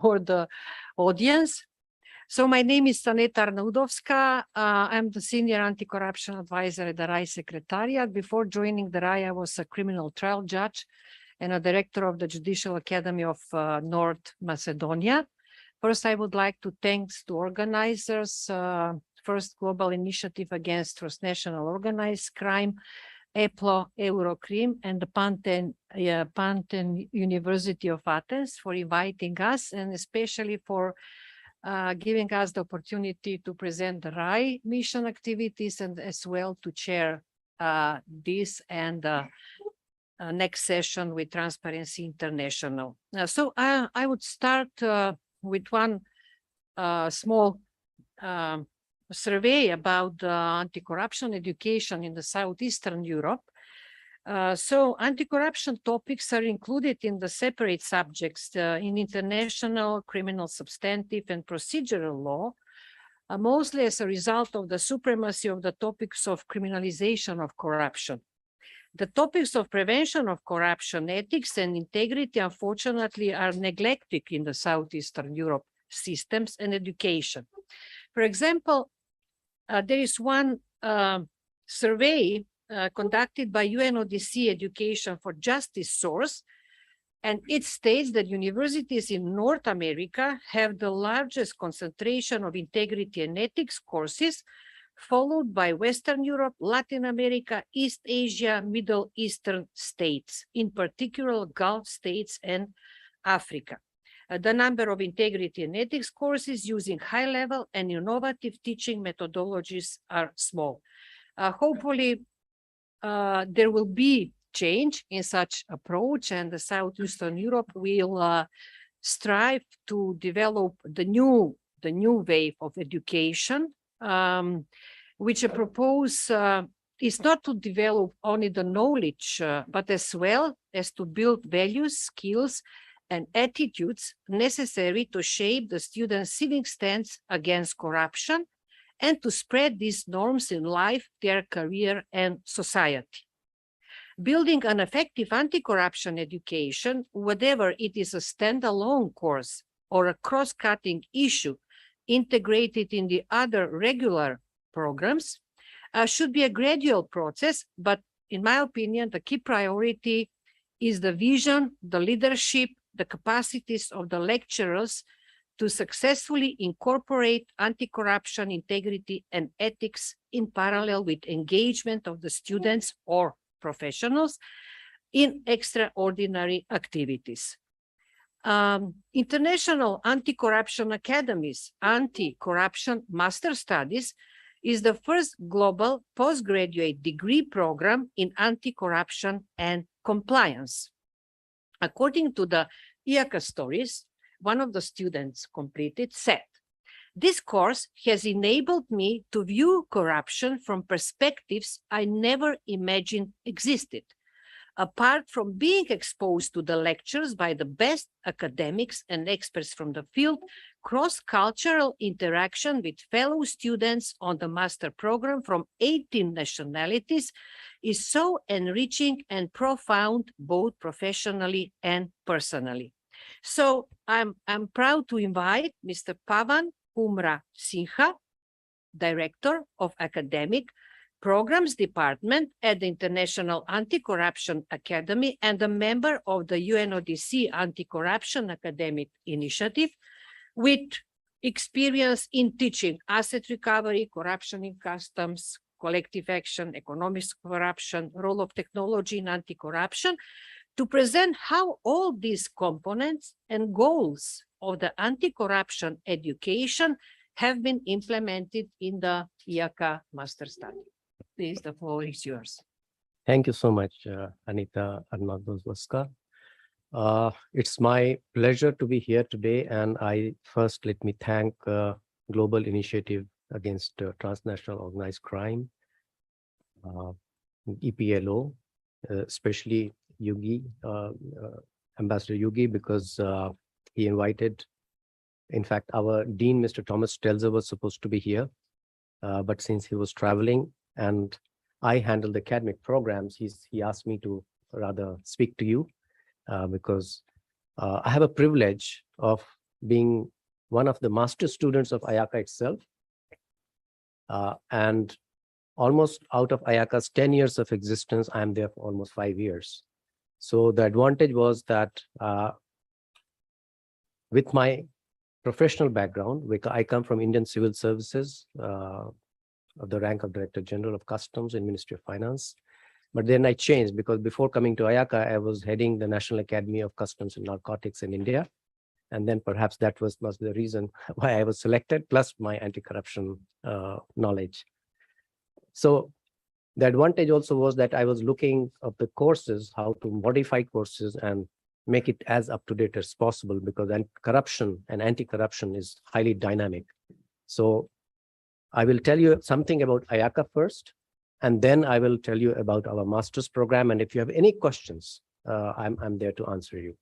for the audience. So my name is Aneta Arnaudovska. I'm the Senior Anti-Corruption Advisor at the RAI Secretariat. Before joining the RAI, I was a criminal trial judge and a director of the Judicial Academy of North Macedonia. First, I would like to thank the organizers, First Global Initiative Against Transnational Organized Crime, EPLO, Eurocrim, and the Pantheon University of Athens for inviting us, and especially for giving us the opportunity to present the RAI mission activities and as well to chair this and next session with Transparency International. So I would start with one small survey about anti-corruption education in the Southeastern Europe. So anti-corruption topics are included in the separate subjects in international, criminal, substantive, and procedural law, mostly as a result of the supremacy of the topics of criminalization of corruption. The topics of prevention of corruption, ethics, and integrity, unfortunately, are neglected in the Southeastern Europe systems and education. For example, there is one survey conducted by UNODC Education for Justice Source, and it states that universities in North America have the largest concentration of integrity and ethics courses, followed by Western Europe, Latin America, East Asia, Middle Eastern states, in particular Gulf states and Africa. The number of integrity and ethics courses using high-level and innovative teaching methodologies are small. Hopefully, there will be change in such approach, and the Southeastern Europe will strive to develop the new wave of education, which I propose is not to develop only the knowledge, but as well as to build values, skills, and attitudes necessary to shape the students' civic stance against corruption and to spread these norms in life, their career, and society. Building an effective anti-corruption education, whether it is a standalone course or a cross-cutting issue integrated in the other regular programs, should be a gradual process, but in my opinion, the key priority is the vision, the leadership, the capacities of the lecturers to successfully incorporate anti-corruption, integrity, and ethics in parallel with engagement of the students or professionals in extraordinary activities. International Anti-Corruption Academies, Anti-Corruption Master Studies, is the first global postgraduate degree program in anti-corruption and compliance. According to the IACA stories, one of the students completed said, "This course has enabled me to view corruption from perspectives I never imagined existed. Apart from being exposed to the lectures by the best academics and experts from the field, cross-cultural interaction with fellow students on the master program from 18 nationalities is so enriching and profound, both professionally and personally." So I'm proud to invite Mr. Pavan Kumra Sinha, Director of Academic Programs Department at the International Anti-Corruption Academy and a member of the UNODC Anti-Corruption Academic Initiative, with experience in teaching asset recovery, corruption in customs, collective action, economic corruption, role of technology in anti-corruption, to present how all these components and goals of the anti-corruption education have been implemented in the IACA master study. Please, the floor is yours. Thank you so much, Aneta Arnaudovska. It's my pleasure to be here today, and let me thank Global Initiative Against Transnational Organized Crime, EPLO, especially Yugi, Ambassador Yugi, because he invited, in fact, our Dean, Mr. Thomas Stelzer, was supposed to be here, but since he was traveling and I handle the academic programs, he asked me to rather speak to you because I have a privilege of being one of the master students of IACA itself. And almost out of IACA's 10 years of existence, I am there for almost 5 years. So the advantage was that with my professional background, I come from Indian Civil Services, of the rank of Director General of Customs in Ministry of Finance. But then I changed, because before coming to IACA, I was heading the National Academy of Customs and Narcotics in India. And then perhaps that was the reason why I was selected, plus my anti-corruption knowledge. So the advantage also was that I was looking at the courses, how to modify courses and make it as up-to-date as possible, because corruption and anti-corruption is highly dynamic. So I will tell you something about IACA first, and then I will tell you about our master's program. And if you have any questions, I'm there to answer you.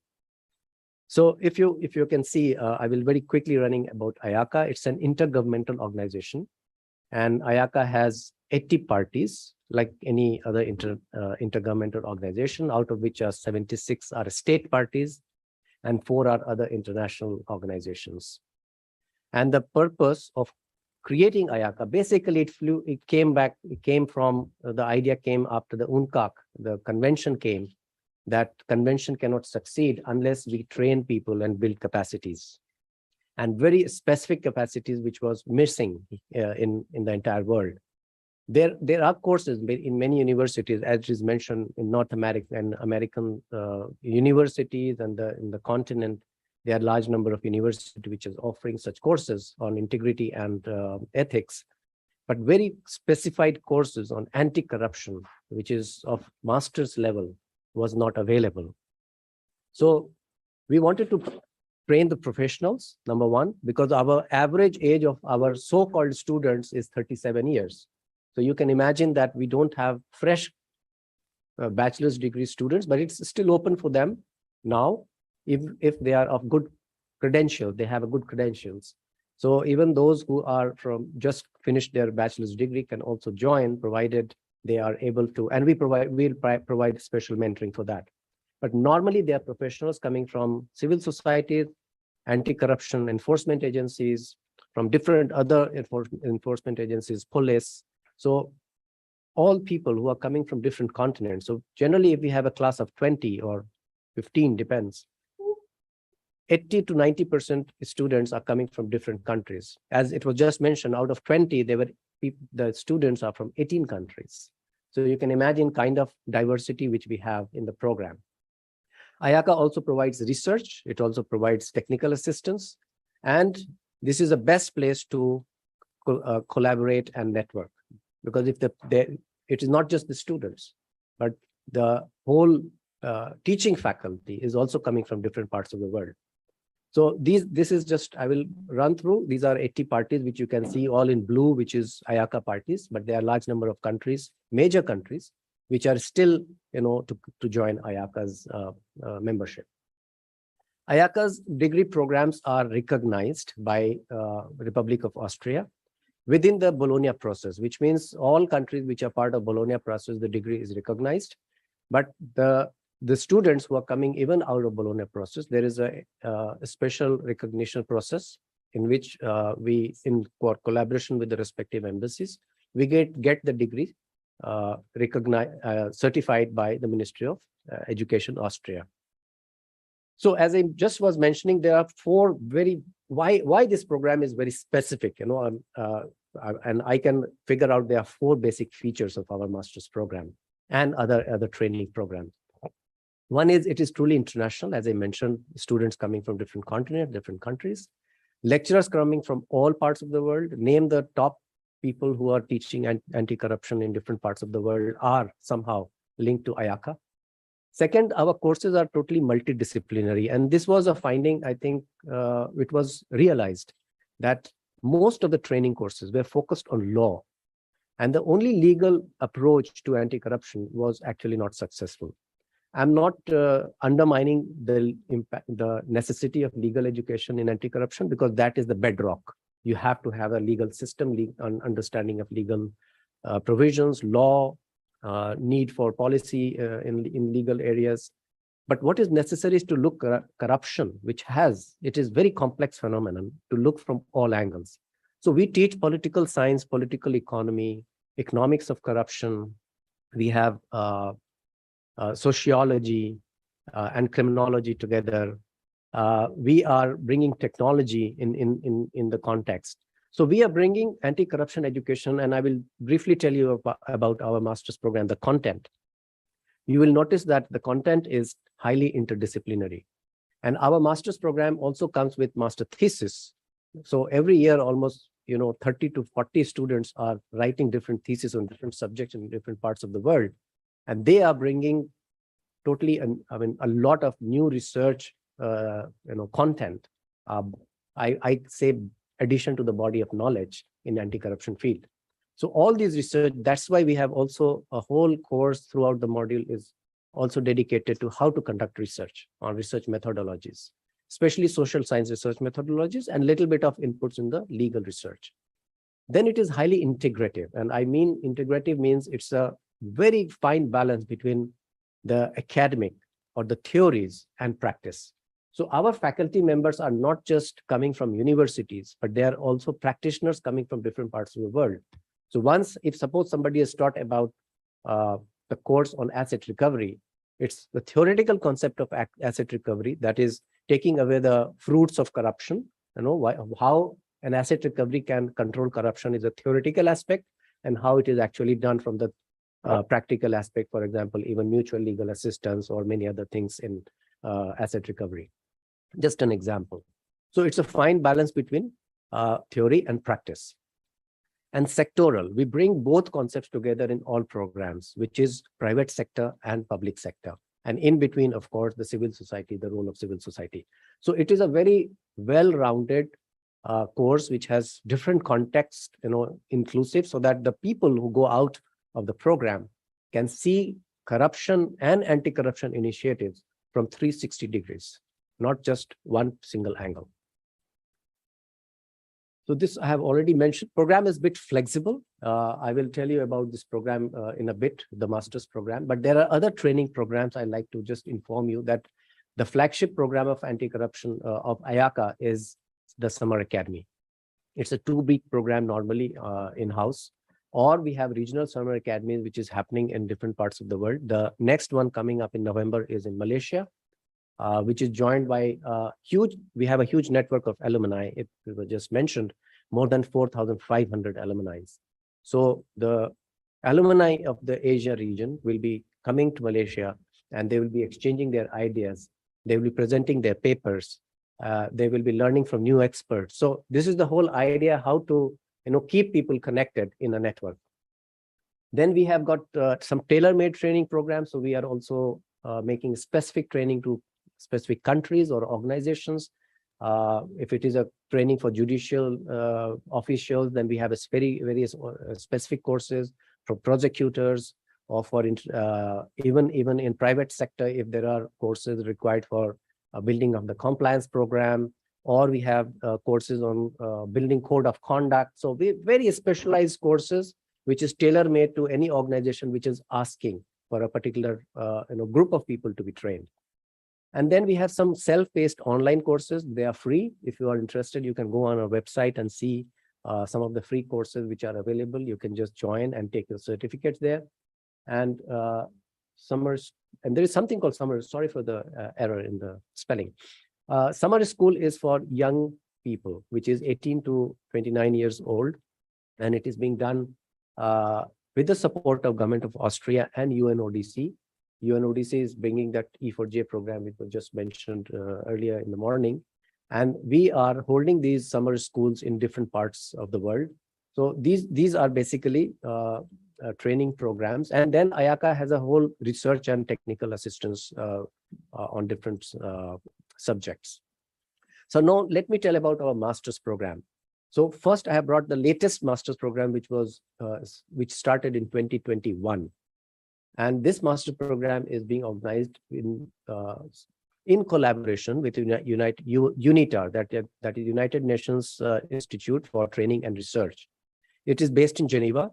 So if you can see, I will very quickly running about IACA. It's an intergovernmental organization, and IACA has 80 parties, like any other intergovernmental organization, out of which 76 are state parties and 4 are other international organizations. And the purpose of creating IACA, basically it came from, the idea came after the UNCAC, the convention came, that convention cannot succeed unless we train people and build capacities, and very specific capacities which was missing in the entire world. There are courses in many universities, as is mentioned in North America and American universities, and in the continent, there are large number of universities which is offering such courses on integrity and ethics, but very specified courses on anti-corruption, which is of master's level, was not available. So we wanted to train the professionals, number one, because our average age of our so-called students is 37 years. So you can imagine that we don't have fresh bachelor's degree students, but it's still open for them now, if they are of good credentials, they have a good credentials. So even those who are from just finished their bachelor's degree can also join, provided they are able to, and we'll provide special mentoring for that. But normally they are professionals coming from civil society, anti-corruption enforcement agencies, from different other enforcement agencies, police. So all people who are coming from different continents. So generally, if we have a class of 20 or 15, depends, 80 to 90% students are coming from different countries. As it was just mentioned, out of 20, the students are from 18 countries. So you can imagine kind of diversity which we have in the program. IACA also provides research. It also provides technical assistance. And this is the best place to collaborate and network. Because it is not just the students, but the whole teaching faculty is also coming from different parts of the world. So this is just, I will run through. These are 80 parties, which you can see all in blue, which is IACA parties, but there are a large number of countries, major countries, which are still, to join IACA's membership. IACA's degree programs are recognized by Republic of Austria within the Bologna process, which means all countries which are part of Bologna process, the degree is recognized. But the students who are coming even out of Bologna process, there is a special recognition process in which we, in collaboration with the respective embassies, we get the degree certified by the Ministry of Education, Austria. So as I just was mentioning, there are 4 why this program is very specific, and I can figure out there are 4 basic features of our master's program and other training programs. One is it is truly international. As I mentioned, students coming from different continents, different countries, lecturers coming from all parts of the world. Name the top people who are teaching anti-corruption in different parts of the world are somehow linked to IACA. Second, our courses are totally multidisciplinary. And this was a finding, I think it was realized that most of the training courses were focused on law. And the only legal approach to anti-corruption was actually not successful. I'm not undermining the necessity of legal education in anti-corruption, because that is the bedrock. You have to have a legal system, understanding of legal provisions, law, need for policy in legal areas. But what is necessary is to look at corruption, it is very complex phenomenon to look from all angles. So we teach political science, political economy, economics of corruption. We have sociology and criminology together. We are bringing technology in the context. So we are bringing anti-corruption education, and I will briefly tell you about our master's program, the content. You will notice that the content is highly interdisciplinary. And our master's program also comes with master thesis. So every year, almost 30 to 40 students are writing different theses on different subjects in different parts of the world. And they are bringing totally, a lot of new research, content. I say addition to the body of knowledge in anti-corruption field. So all these research, that's why we have also a whole course throughout the module is also dedicated to how to conduct research on research methodologies, especially social science research methodologies, and little bit of inputs in the legal research. Then it is highly integrative. And I mean integrative means it's a very fine balance between the academic or the theories and practice. So our faculty members are not just coming from universities, but they are also practitioners coming from different parts of the world. So if suppose somebody has taught about the course on asset recovery, it's the theoretical concept of asset recovery, that is taking away the fruits of corruption. How an asset recovery can control corruption is a theoretical aspect, and how it is actually done from the practical aspect, for example, even mutual legal assistance or many other things in asset recovery. Just an example. So it's a fine balance between theory and practice. And sectoral, we bring both concepts together in all programs, which is private sector and public sector. And in between, of course, the civil society, the role of civil society. So it is a very well-rounded course, which has different contexts, inclusive, so that the people who go out of the program can see corruption and anti-corruption initiatives from 360 degrees, not just one single angle. So this I have already mentioned. Program is a bit flexible. I will tell you about this program in a bit, the master's program, but there are other training programs. I'd like to just inform you that the flagship program of anti-corruption of IACA is the Summer Academy. It's a 2-week program normally in-house, or we have regional summer academies, which is happening in different parts of the world. The next one coming up in November is in Malaysia, which is joined by we have a huge network of alumni. It was just mentioned, more than 4,500 alumni. So the alumni of the Asia region will be coming to Malaysia, and they will be exchanging their ideas. They will be presenting their papers. They will be learning from new experts. So this is the whole idea, how to keep people connected in a network. Then we have got some tailor-made training programs. So we are also making specific training to specific countries or organizations. If it is a training for judicial officials, then we have various specific courses for prosecutors, or for even in private sector, if there are courses required for building of the compliance program, or we have courses on building code of conduct. So we very specialized courses, which is tailor-made to any organization which is asking for a particular group of people to be trained. And then we have some self-paced online courses. They are free. If you are interested, you can go on our website and see some of the free courses which are available. You can just join and take your certificates there. And there is something called summer. Sorry for the error in the spelling. Summer school is for young people, which is 18 to 29 years old. And it is being done with the support of Government of Austria and UNODC. UNODC is bringing that E4J program, which was just mentioned earlier in the morning. And we are holding these summer schools in different parts of the world. So these are basically training programs. And then IACA has a whole research and technical assistance on different subjects. So now let me tell about our master's program. So first I have brought the latest master's program, which started in 2021. And this master program is being organized in collaboration with UNITAR, that is United Nations Institute for Training and Research. It is based in Geneva.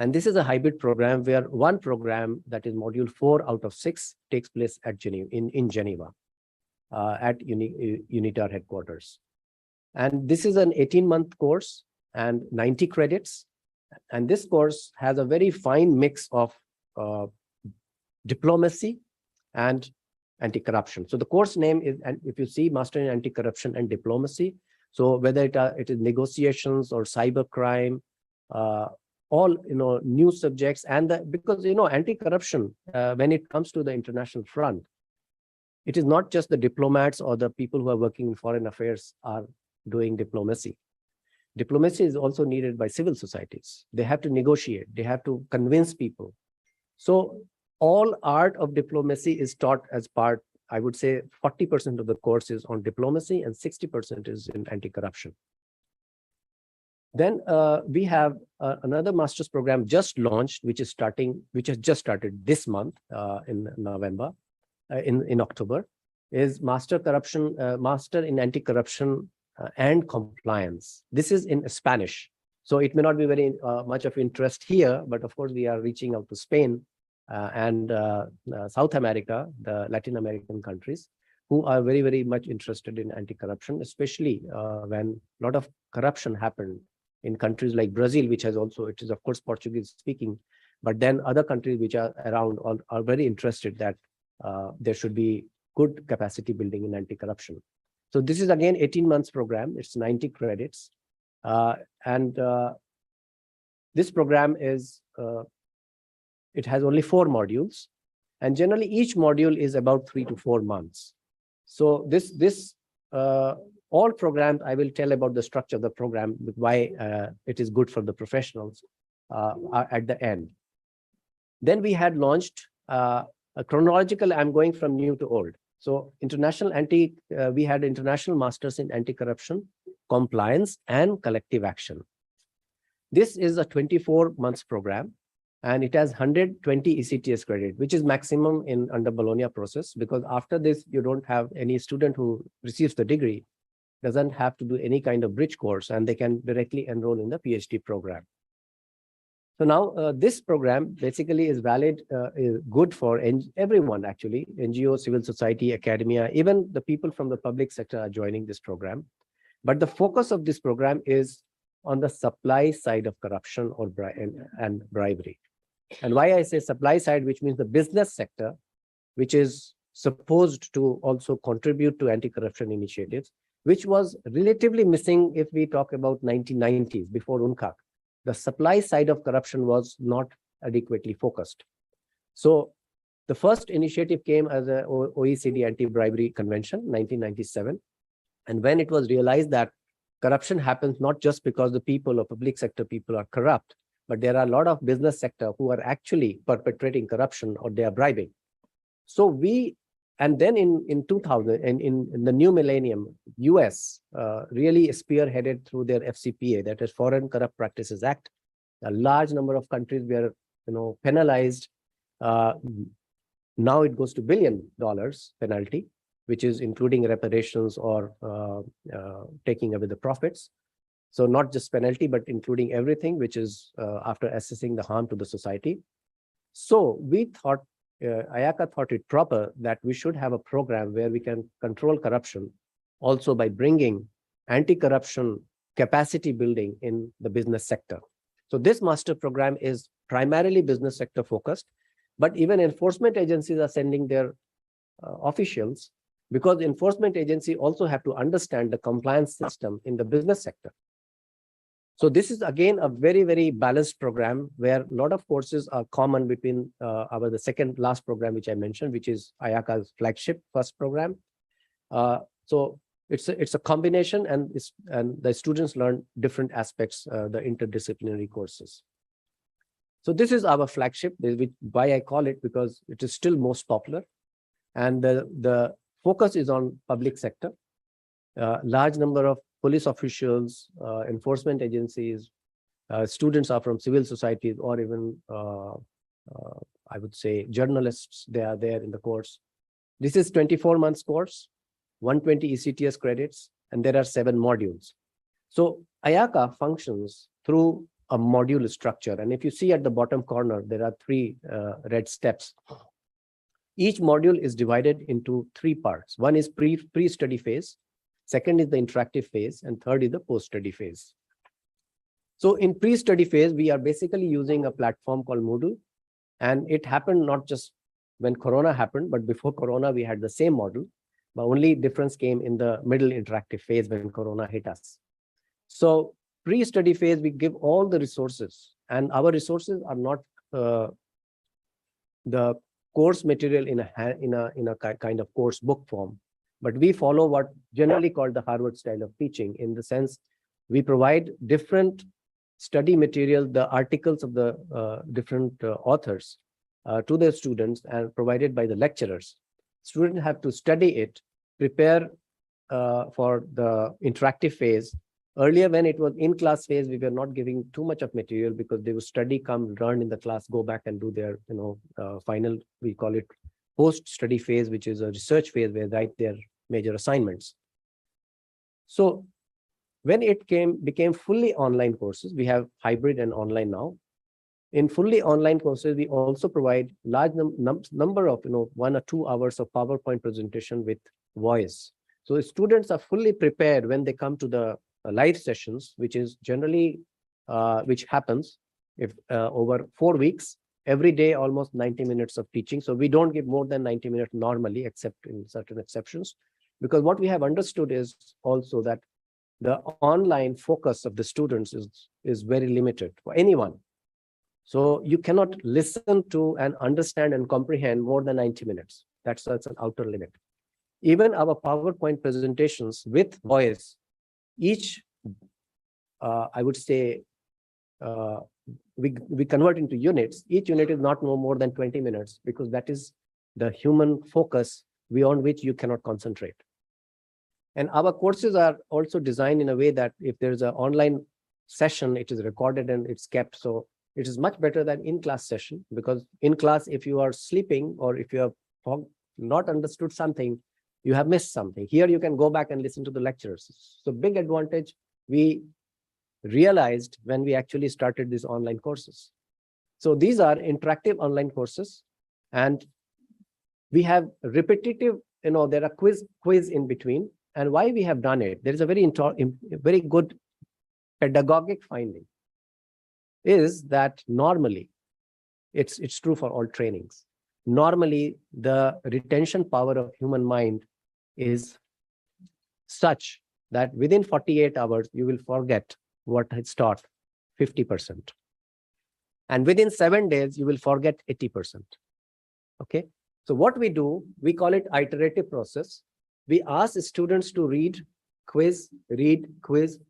And this is a hybrid program where one program, that is module 4 out of 6, takes place at Geneva, in Geneva, at UNITAR headquarters. And this is an 18-month course and 90 credits. And this course has a very fine mix of diplomacy and anti-corruption. So the course name is, and if you see, Master in Anti-Corruption and Diplomacy. So whether it is negotiations or cybercrime, all new subjects, and because anti-corruption, when it comes to the international front, it is not just the diplomats or the people who are working in foreign affairs are doing diplomacy. Diplomacy is also needed by civil societies. They have to negotiate, they have to convince people. So all art of diplomacy is taught as part, I would say 40% of the course is on diplomacy and 60% is in anti-corruption. Then we have another master's program just launched, which has just started this month in November, in October, is Master in Anti-Corruption and Compliance. This is in Spanish. So it may not be very much of interest here, but of course we are reaching out to Spain and South America, the Latin American countries, who are very, very much interested in anti-corruption, especially when a lot of corruption happened in countries like Brazil, which has also, it is of course Portuguese speaking, but then other countries which are around are very interested that there should be good capacity building in anti-corruption. So this is again 18 months program, it's 90 credits. This program is, it has only 4 modules, and generally each module is about 3 to 4 months. So all programs, I will tell about the structure of the program, why it is good for the professionals at the end. Then we had launched a chronological, I'm going from new to old. So we had international masters in anti-corruption, compliance, and collective action. This is a 24 months program, and it has 120 ECTS credit, which is maximum under Bologna process, because after this, you don't have any student who receives the degree doesn't have to do any kind of bridge course, and they can directly enroll in the PhD program. So now this program basically is valid, is good for everyone actually, NGO, civil society, academia, even the people from the public sector are joining this program. But the focus of this program is on the supply side of corruption and bribery. And why I say supply side, which means the business sector, which is supposed to also contribute to anti-corruption initiatives, which was relatively missing if we talk about 1990s, before UNCAC. The supply side of corruption was not adequately focused. So the first initiative came as a OECD Anti-Bribery Convention, 1997. And when it was realized that corruption happens not just because the people or public sector people are corrupt, but there are a lot of business sector who are actually perpetrating corruption or they are bribing. So and then in 2000, and in the new millennium, US really spearheaded through their FCPA, that is Foreign Corrupt Practices Act. A large number of countries were penalized. Now it goes to $1 billion penalty, which is including reparations or taking away the profits. So not just penalty, but including everything, which is after assessing the harm to the society. So we thought, IACA thought it proper that we should have a program where we can control corruption also by bringing anti-corruption capacity building in the business sector. So this master program is primarily business sector focused, but even enforcement agencies are sending their officials, because enforcement agency also have to understand the compliance system in the business sector. So this is again a very, very balanced program where a lot of courses are common between the second last program, which I mentioned, which is IACA's flagship first program. So it's a combination, and the students learn different aspects, the interdisciplinary courses. So this is our flagship, why I call it, because it is still most popular. And the focus is on public sector. Large number of police officials, enforcement agencies, students are from civil societies, or even, I would say, journalists, they are there in the course. This is 24 months course, 120 ECTS credits, and there are 7 modules. So IACA functions through a module structure. And if you see at the bottom corner, there are three red steps. Each module is divided into three parts. One is pre-study phase, second is the interactive phase, and third is the post-study phase. So in pre-study phase, we are basically using a platform called Moodle, and it happened not just when Corona happened, but before Corona, we had the same model, but only difference came in the middle interactive phase when Corona hit us. So pre-study phase, we give all the resources, and our resources are not the course material in a kind of course book form, but we follow what generally called the Harvard style of teaching, in the sense we provide different study material, the articles of the different authors to the students and provided by the lecturers. Students have to study it, prepare for the interactive phase. Earlier, when it was in-class phase, we were not giving too much of material because they would study, come, learn in the class, go back and do their, final, we call it post-study phase, which is a research phase where they write their major assignments. So when it became fully online courses, we have hybrid and online now. In fully online courses, we also provide large number of, 1 or 2 hours of PowerPoint presentation with voice. So students are fully prepared when they come to the live sessions, which is generally, which happens if over 4 weeks, every day, almost 90 minutes of teaching. So we don't give more than 90 minutes normally, except in certain exceptions, because what we have understood is also that the online focus of the students is very limited for anyone. So you cannot listen to and understand and comprehend more than 90 minutes. That's an outer limit. Even our PowerPoint presentations with voice, each, I would say, we convert into units. Each unit is not more than 20 minutes, because that is the human focus beyond which you cannot concentrate. And our courses are also designed in a way that if there's an online session, it is recorded and it's kept. So it is much better than in-class session, because in class, if you are sleeping or if you have not understood something, you have missed something. Here you can go back and listen to the lectures. So big advantage we realized when we actually started these online courses. So these are interactive online courses, and we have repetitive, there are quiz in between. And why we have done it, there is a very good pedagogic finding, is that normally, it's true for all trainings. Normally, the retention power of human mind is such that within 48 hours, you will forget what it's taught 50%. And within 7 days, you will forget 80%. Okay. So what we do, we call it iterative process. We ask students to read, quiz,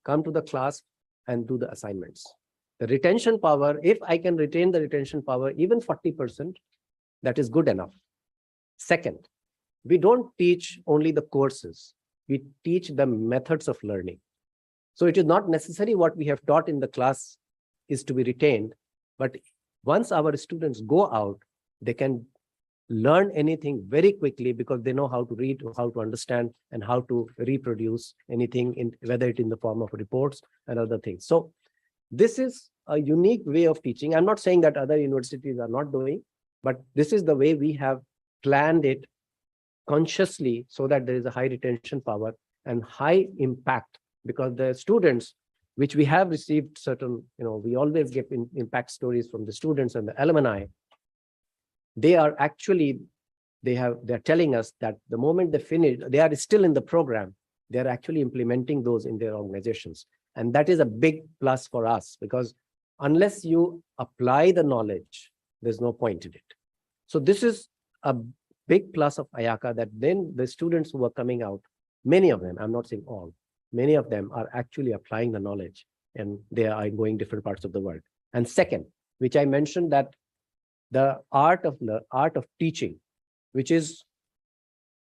come to the class and do the assignments. The retention power, if I can retain the retention power, even 40%, that is good enough. Second, we don't teach only the courses. We teach the methods of learning. So it is not necessary what we have taught in the class is to be retained. But once our students go out, they can learn anything very quickly, because they know how to read, how to understand, and how to reproduce anything, whether it's in the form of reports and other things. So this is a unique way of teaching. I'm not saying that other universities are not doing, but this is the way we have planned it consciously, so that there is a high retention power and high impact, because the students, which we have received certain, we always get impact stories from the students and the alumni. They are actually, they're telling us that the moment they finish, they are still in the program, they're actually implementing those in their organizations. And that is a big plus for us, because unless you apply the knowledge, there's no point in it. So this is a big plus of IACA, that then the students who are coming out, many of them, I'm not saying all, many of them are actually applying the knowledge, and they are going different parts of the world. And second, which I mentioned, that the art of teaching, which is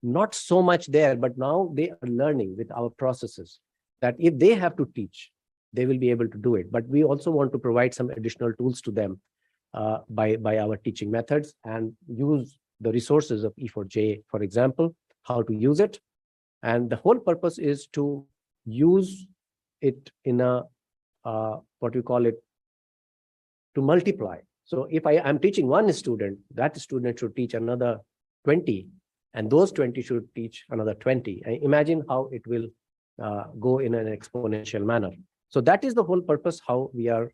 not so much there, but now they are learning with our processes, that if they have to teach, they will be able to do it. But we also want to provide some additional tools to them by our teaching methods, and use the resources of E4J, for example, how to use it. And the whole purpose is to use it in a, what we call it, to multiply. So if I'm teaching one student, that student should teach another 20, and those 20 should teach another 20. Imagine how it will go in an exponential manner. So that is the whole purpose how we are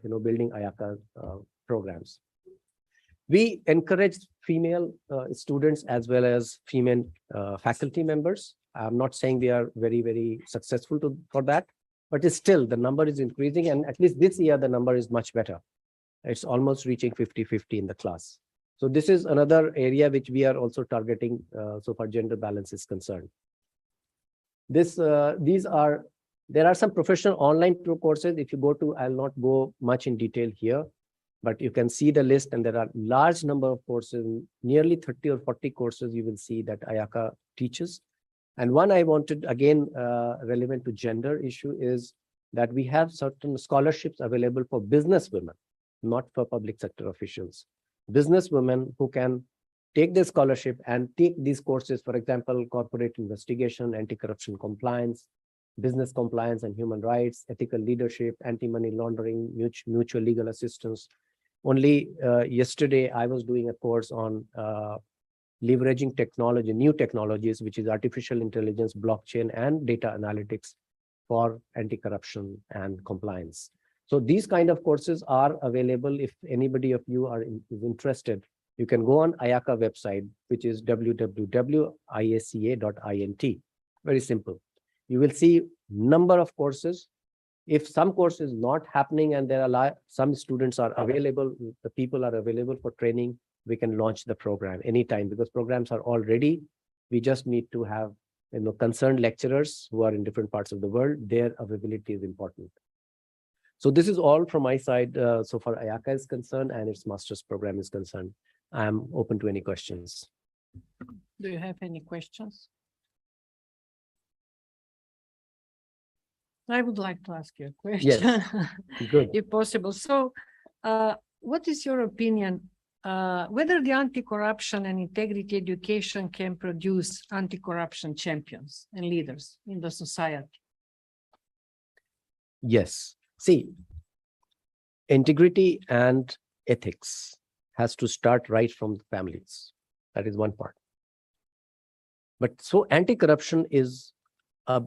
building IACA programs. We encourage female students as well as female faculty members. I'm not saying we are very, very successful for that, but it's still the number is increasing, and at least this year the number is much better. It's almost reaching 50-50 in the class. So this is another area which we are also targeting so far gender balance is concerned. There are some professional online courses. If you go to, I'll not go much in detail here, but you can see the list, and there are large number of courses, nearly 30 or 40 courses you will see that IACA teaches. And one I wanted, again, relevant to gender issue is that we have certain scholarships available for business women, not for public sector officials. Business women who can take this scholarship and take these courses, for example, corporate investigation, anti-corruption compliance, business compliance and human rights, ethical leadership, anti-money laundering, mutual legal assistance. Only yesterday, I was doing a course on leveraging technology, new technologies, which is artificial intelligence, blockchain, and data analytics for anti-corruption and compliance. So these kind of courses are available. If anybody of you is interested, you can go on IACA website, which is www.iaca.int. Very simple. You will see number of courses. If some course is not happening and there are some students are available, the people are available for training, we can launch the program anytime because programs are all ready. We just need to have concerned lecturers who are in different parts of the world. Their availability is important. So this is all from my side so far IACA is concerned and its master's program is concerned. I am open to any questions. Do you have any questions? I would like to ask you a question. Yes. Good. If possible. So what is your opinion whether the anti-corruption and integrity education can produce anti-corruption champions and leaders in the society? Yes. See, integrity and ethics has to start right from the families. That is one part. But so anti-corruption is a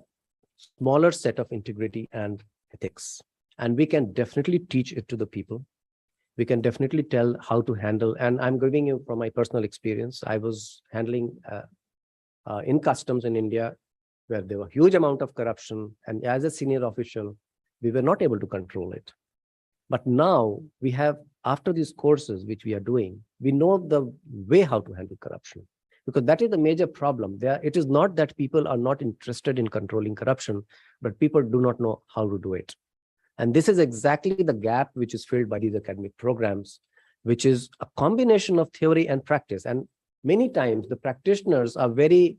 smaller set of integrity and ethics. And we can definitely teach it to the people. We can definitely tell how to handle. And I'm giving you from my personal experience. I was handling in customs in India, where there were huge amount of corruption. And as a senior official, we were not able to control it. But now we have, after these courses, which we are doing, we know the way how to handle corruption. Because that is the major problem. It is not that people are not interested in controlling corruption, but people do not know how to do it. And this is exactly the gap which is filled by these academic programs, which is a combination of theory and practice. And many times the practitioners are very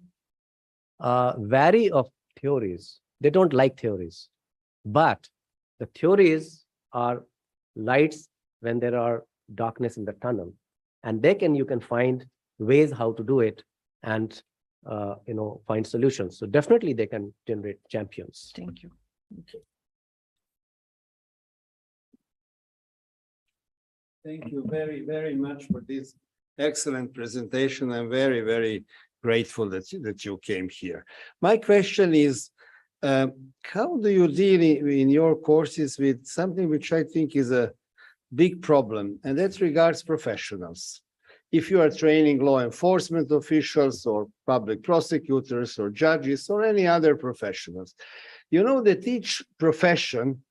wary of theories. They don't like theories. But the theories are lights when there are darkness in the tunnel. And you can find ways how to do it and find solutions. So definitely they can generate champions. Thank you. Thank you very, very much for this excellent presentation. I'm very, very grateful that you came here. My question is, how do you deal in your courses with something which I think is a big problem, and that regards professionals? If you are training law enforcement officials or public prosecutors or judges or any other professionals, you know that each profession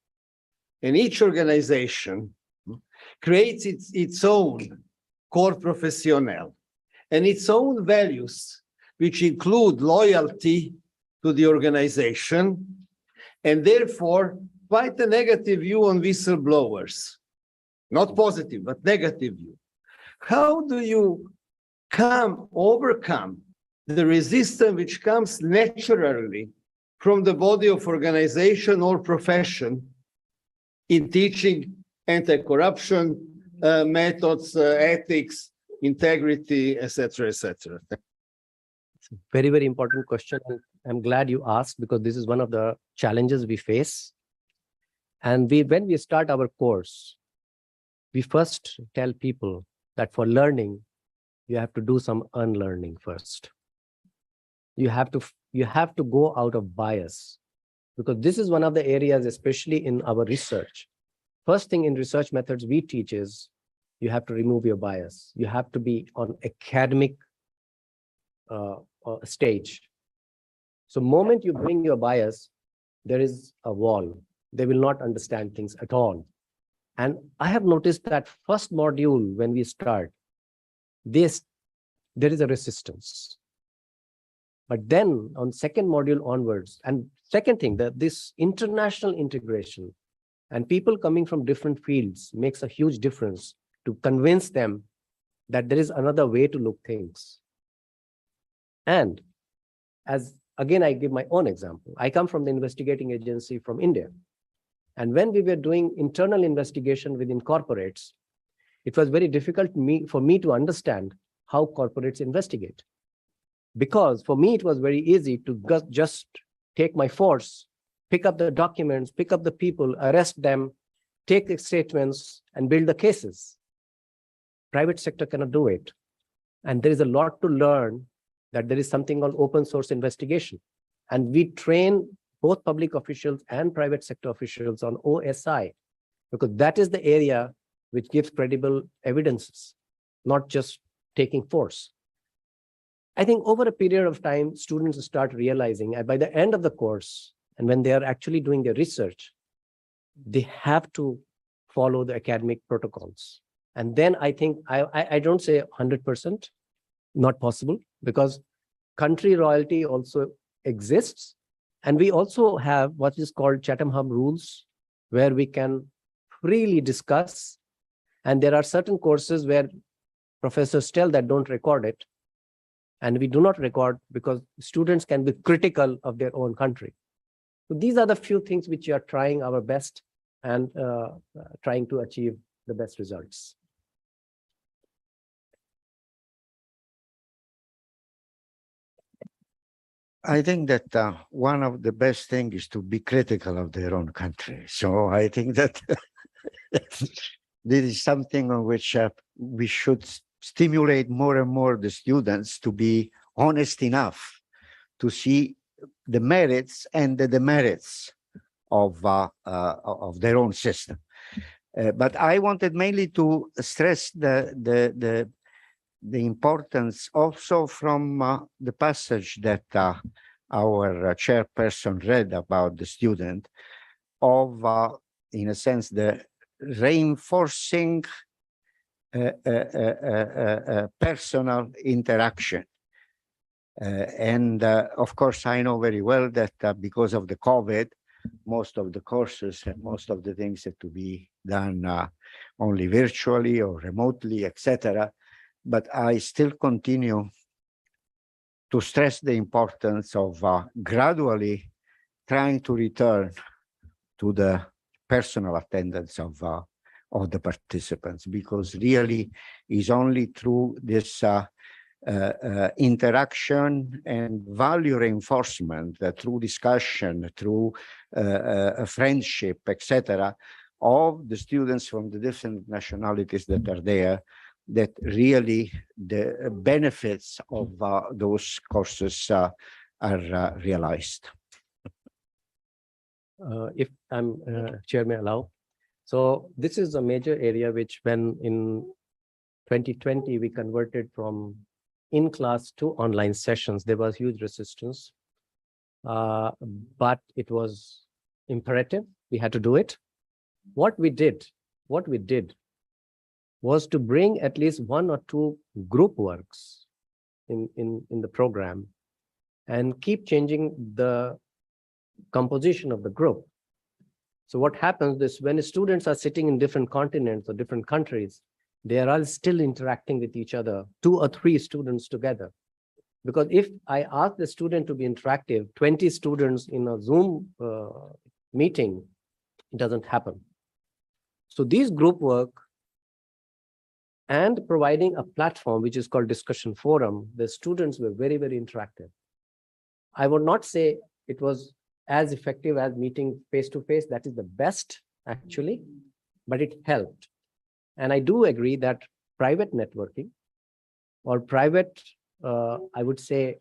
and each organization creates its own corps professionnel and its own values, which include loyalty to the organization and therefore quite a negative view on whistleblowers. Not positive, but negative view. How do you overcome the resistance which comes naturally from the body of organization or profession in teaching anti-corruption methods, ethics, integrity, etc., etc.? It's a very, very important question. I'm glad you asked because this is one of the challenges we face. And when we start our course, we first tell people that for learning, you have to do some unlearning first. You have to go out of bias, because this is one of the areas, especially in our research. First thing in research methods we teach is you have to remove your bias. You have to be on academic stage. So moment you bring your bias, there is a wall. They will not understand things at all. And I have noticed that first module when we start, there is a resistance. But then on second module onwards, and second thing, that this international integration and people coming from different fields makes a huge difference to convince them that there is another way to look things. And as again, I give my own example. I come from the investigating agency from India. And when we were doing internal investigation within corporates, it was very difficult for me to understand how corporates investigate. Because for me, it was very easy to just take my force, pick up the documents, pick up the people, arrest them, take the statements, and build the cases. Private sector cannot do it. And there is a lot to learn, that there is something called open source investigation. And we train both public officials and private sector officials on OSI, because that is the area which gives credible evidences, not just taking force. I think over a period of time, students start realizing, and by the end of the course, and when they are actually doing their research, they have to follow the academic protocols. And then I think, I don't say 100%, not possible, because country royalty also exists. And we also have what is called Chatham Hub rules, where we can freely discuss. And there are certain courses where professors tell that don't record it. And we do not record because students can be critical of their own country. So these are the few things which we are trying our best and trying to achieve the best results. I think that one of the best things is to be critical of their own country. So I think that this is something on which we should stimulate more and more the students to be honest enough to see the merits and the demerits of their own system. But I wanted mainly to stress the importance also from the passage that our chairperson read about the student of, in a sense, the reinforcing personal interaction. And of course, I know very well that because of the COVID, most of the courses and most of the things had to be done only virtually or remotely, etc. But I still continue to stress the importance of gradually trying to return to the personal attendance of the participants, because really is only through this interaction and value reinforcement, through discussion, through friendship, etc., of the students from the different nationalities that are there, that really the benefits of those courses are realized. If I'm chair may allow. So this is a major area which, when in 2020 we converted from in-class to online sessions, there was huge resistance, but it was imperative. We had to do it. What we did was to bring at least 1 or 2 group works in the program and keep changing the composition of the group. So what happens is, when students are sitting in different continents or different countries, they are all still interacting with each other, 2 or 3 students together. Because if I ask the student to be interactive, 20 students in a Zoom meeting, it doesn't happen. So these group work and providing a platform which is called discussion forum, the students were very, very interactive. I would not say it was as effective as meeting face-to-face. That is the best, actually, but it helped. And I do agree that private networking or private, I would say,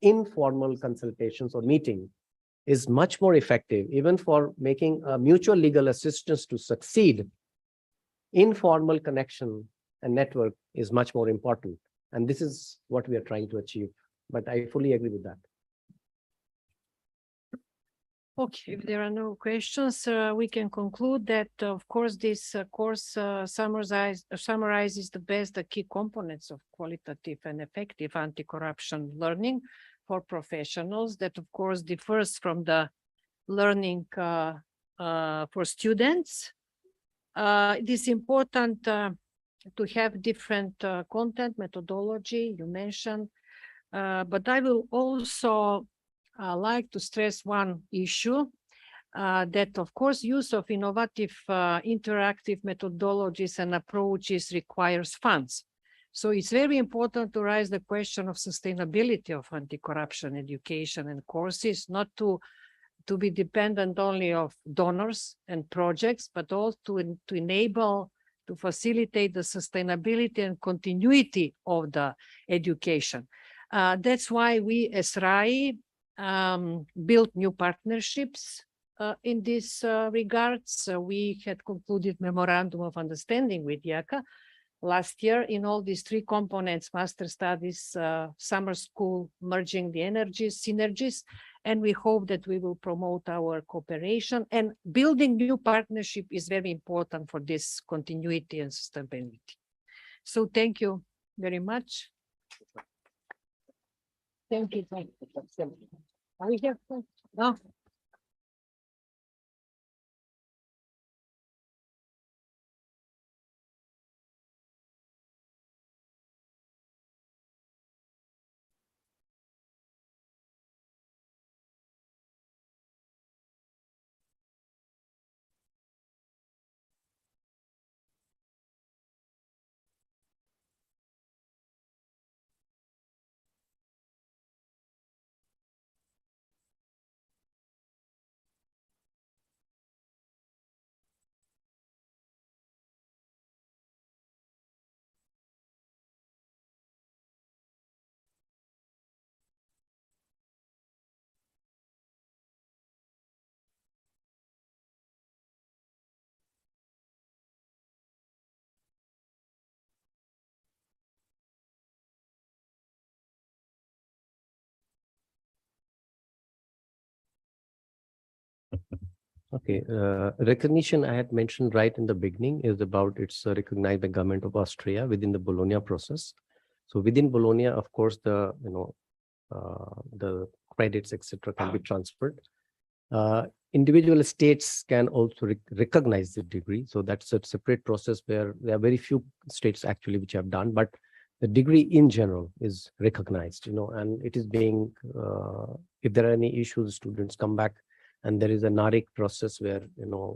informal consultations or meeting is much more effective, even for making a mutual legal assistance to succeed. Informal connection and network is much more important. And this is what we are trying to achieve. But I fully agree with that. Okay, if there are no questions, we can conclude that, of course, this course summarizes the key components of qualitative and effective anti-corruption learning for professionals. That, of course, differs from the learning for students. It is important to have different content methodology you mentioned, but I will also like to stress one issue, that of course use of innovative interactive methodologies and approaches requires funds. So it's very important to raise the question of sustainability of anti-corruption education and courses, not to be dependent only of donors and projects, but also to enable, to facilitate the sustainability and continuity of the education. That's why we as RAI built new partnerships in this regards. We had concluded memorandum of understanding with IACA last year in all these three components: master studies, summer school, merging the energies, synergies, and we hope that we will promote our cooperation. And building new partnership is very important for this continuity and sustainability. So thank you very much. Thank you. Are we here? No. Okay, recognition I had mentioned right in the beginning is about it's recognized by government of Austria within the Bologna process. So within Bologna, of course, the the credits etc. can be transferred. Individual states can also recognize the degree. So that's a separate process where there are very few states actually which have done, but the degree in general is recognized, and it is being, if there are any issues, students come back, and there is a NARIC process where,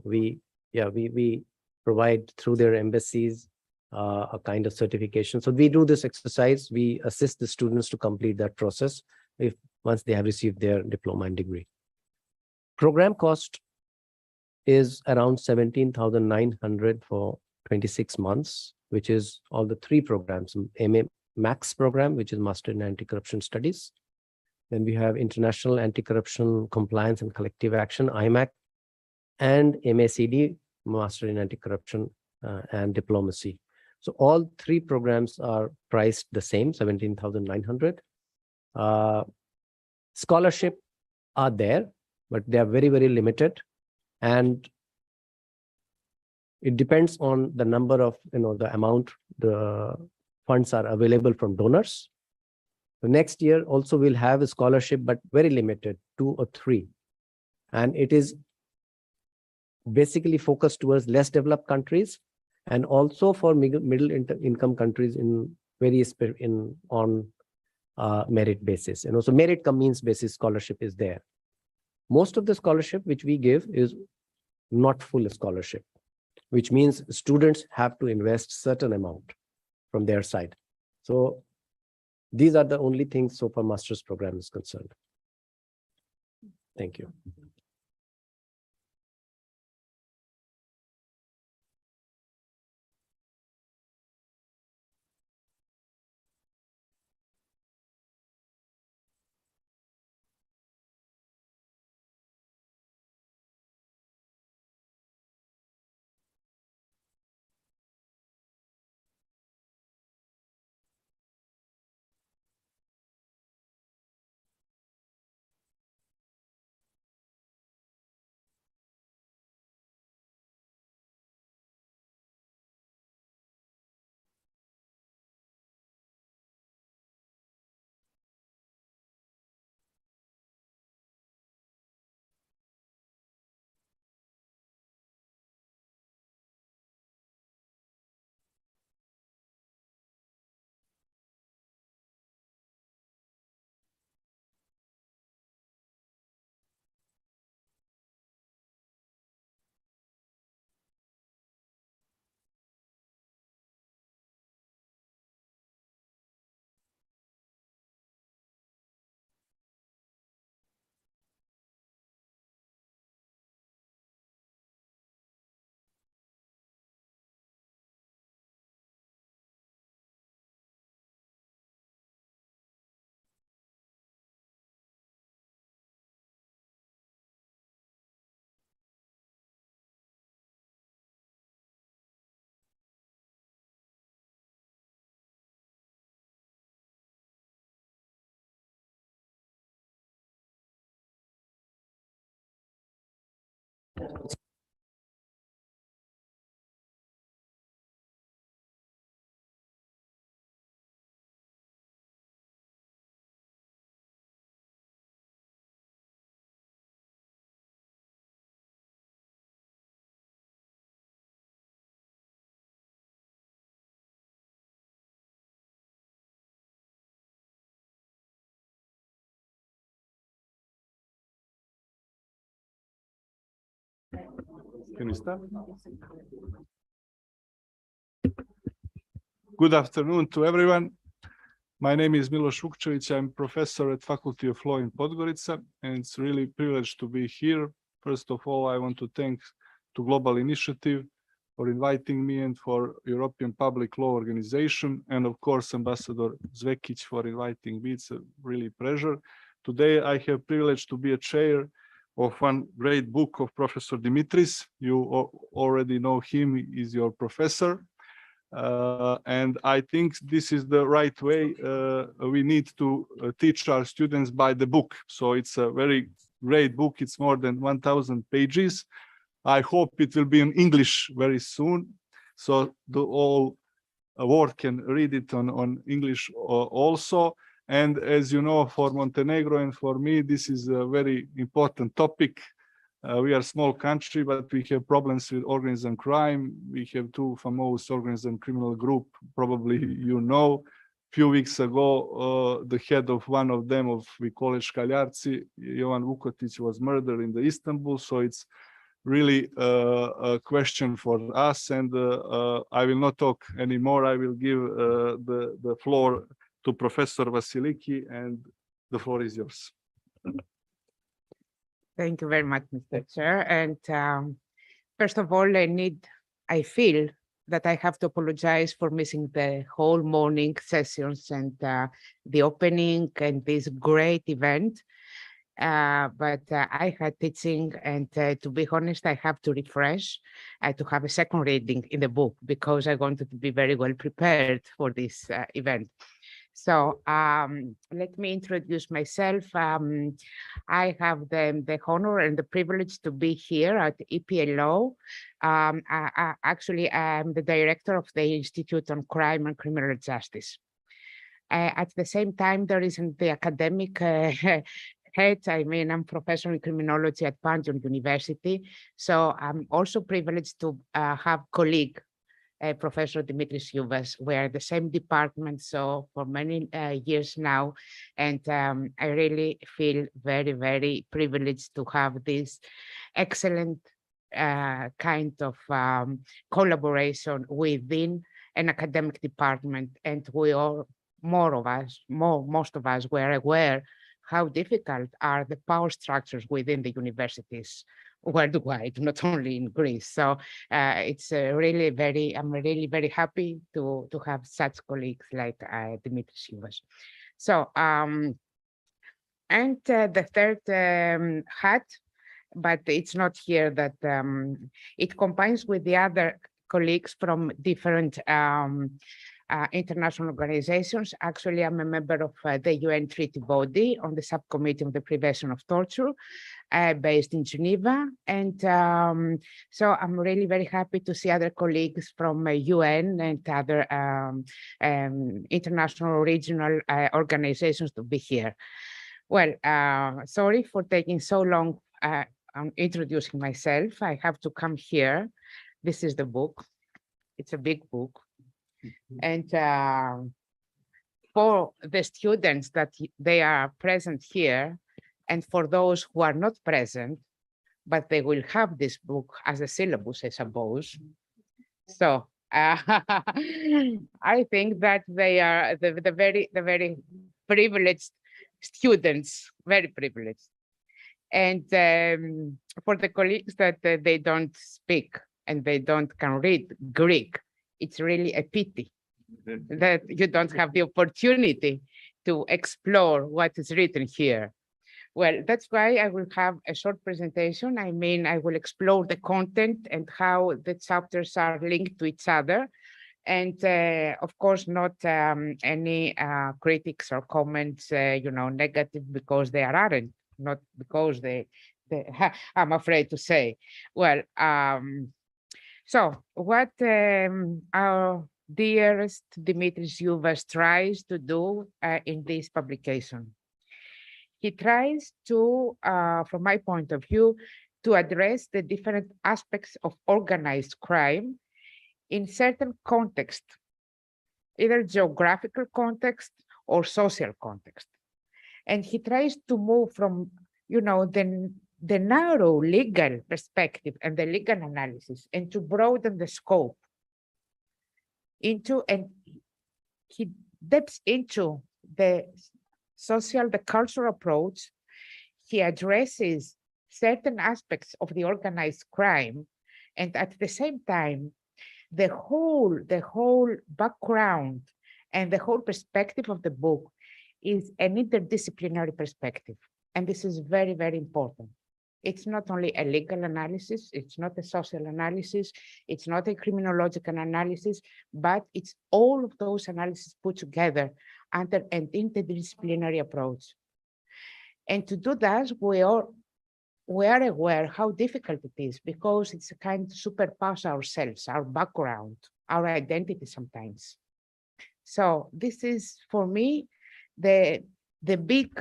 we provide through their embassies a kind of certification. So we do this exercise, we assist the students to complete that process once they have received their diploma and degree. Program cost is around 17,900 for 26 months, which is all the three programs: MA Max program, which is Master in Anti-Corruption Studies. Then we have International Anti-Corruption Compliance and Collective Action, IMAC, and MACD, Master in Anti-Corruption and Diplomacy. So all three programs are priced the same, 17,900. Scholarship are there, but they are very, very limited. And it depends on the number of, the amount the funds are available from donors. The next year also we'll have a scholarship, but very limited, 2 or 3. And it is basically focused towards less developed countries and also for middle income countries in various on merit basis. And also merit means basis scholarship is there. Most of the scholarship which we give is not full scholarship, which means students have to invest certain amount from their side. So these are the only things so far master's program is concerned. Thank you. Can we start? Good afternoon to everyone. My name is Miloš Vukčević. I'm professor at Faculty of Law in Podgorica, and it's really a privilege to be here. First of all, I want to thank to Global Initiative for inviting me and for European Public Law Organization, and of course, Ambassador Zvekic for inviting me. It's a really pleasure. Today, I have privilege to be a chair of one great book of Professor Dimitris. You already know him, he is your professor. And I think this is the right way. We need to teach our students by the book. So it's a very great book. It's more than 1,000 pages. I hope it will be in English very soon. So the all world can read it on English also. And as you know, for Montenegro and for me, this is a very important topic. We are a small country, but we have problems with organized crime. We have two famous organized criminal group, probably you know. Few weeks ago, the head of one of them, we call it Škaljarci, Jovan Vukotić, was murdered in the Istanbul. So it's really a question for us. And I will not talk anymore. I will give the floor to Professor Vasiliki, and the floor is yours. Thank you very much, Mr. Chair. And first of all, I feel that I have to apologize for missing the whole morning sessions and the opening and this great event. But I had teaching, and to be honest, I have to refresh to have a second reading in the book because I wanted to be very well prepared for this event. So let me introduce myself. I have the honor and the privilege to be here at EPLO. Actually, I'm the director of the Institute on Crime and Criminal Justice. At the same time, there isn't the academic head. I mean, I'm professor in criminology at Pantheon University. So I'm also privileged to have colleague, Professor Dimitris Uvas. We're the same department, so for many years now, and I really feel very, very privileged to have this excellent kind of collaboration within an academic department. And we all, most of us were aware how difficult are the power structures within the universities worldwide, not only in Greece. So it's really I'm really very happy to have such colleagues like Dimitris Uvas. So, and the third hat, but it's not here, that it combines with the other colleagues from different international organizations. Actually, I'm a member of the UN treaty body on the subcommittee on the prevention of torture, based in Geneva. And so I'm really very happy to see other colleagues from UN and other international regional organizations to be here. Well, sorry for taking so long on introducing myself. I have to come here. This is the book. It's a big book. And for the students that they are present here, and for those who are not present, but they will have this book as a syllabus, I suppose. So I think that they are the very privileged students, very privileged. And for the colleagues that they don't speak and they can read Greek, it's really a pity that you don't have the opportunity to explore what is written here. Well, that's why I will have a short presentation. I mean, I will explore the content and how the chapters are linked to each other. And of course, not any critics or comments, negative, because they aren't, not because the I'm afraid to say. Well, so what our dearest Dimitris Yuvas tries to do in this publication. He tries to, from my point of view, to address the different aspects of organized crime in certain context, either geographical context or social context. And he tries to move from, the narrow legal perspective and the legal analysis and to broaden the scope and he dips into the social, the cultural approach. He addresses certain aspects of the organized crime, and at the same time, the whole background and the whole perspective of the book is an interdisciplinary perspective. And this is very, very important. It's not only a legal analysis, it's not a social analysis, it's not a criminological analysis, but it's all of those analyses put together under an interdisciplinary approach. And to do that, we are aware how difficult it is because it's a kind of surpass ourselves, our background, our identity sometimes. So this is for me the big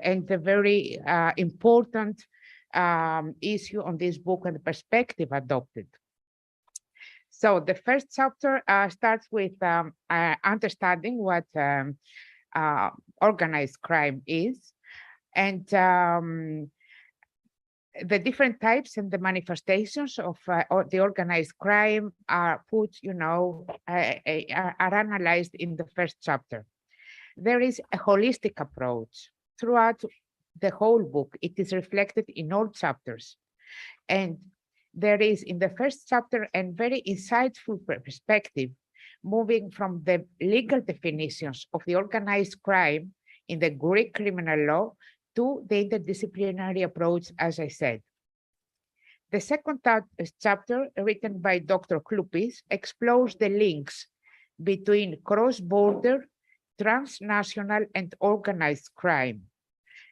and the very important issue on this book and the perspective adopted. So the first chapter starts with understanding what organized crime is, and the different types and the manifestations of the organized crime are put, are analyzed in the first chapter. There is a holistic approach throughout the whole book. It is reflected in all chapters. And there is in the first chapter a very insightful perspective, moving from the legal definitions of the organized crime in the Greek criminal law to the interdisciplinary approach, as I said. The second chapter, written by Dr. Kloupis, explores the links between cross-border, transnational, and organized crime,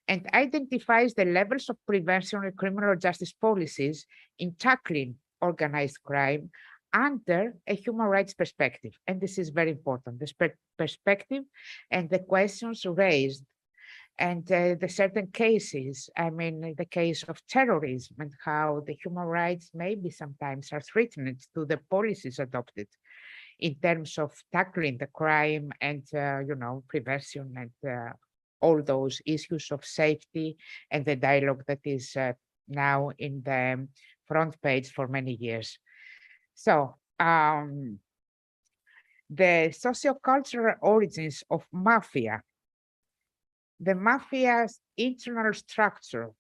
and identifies the levels of prevention and criminal justice policies in tackling organized crime under a human rights perspective. And this is very important, this perspective and the questions raised and the certain cases, the case of terrorism and how the human rights maybe sometimes are threatened to the policies adopted in terms of tackling the crime and, prevention and all those issues of safety and the dialogue that is now in the front page for many years. So the sociocultural origins of mafia, the mafia's internal structure,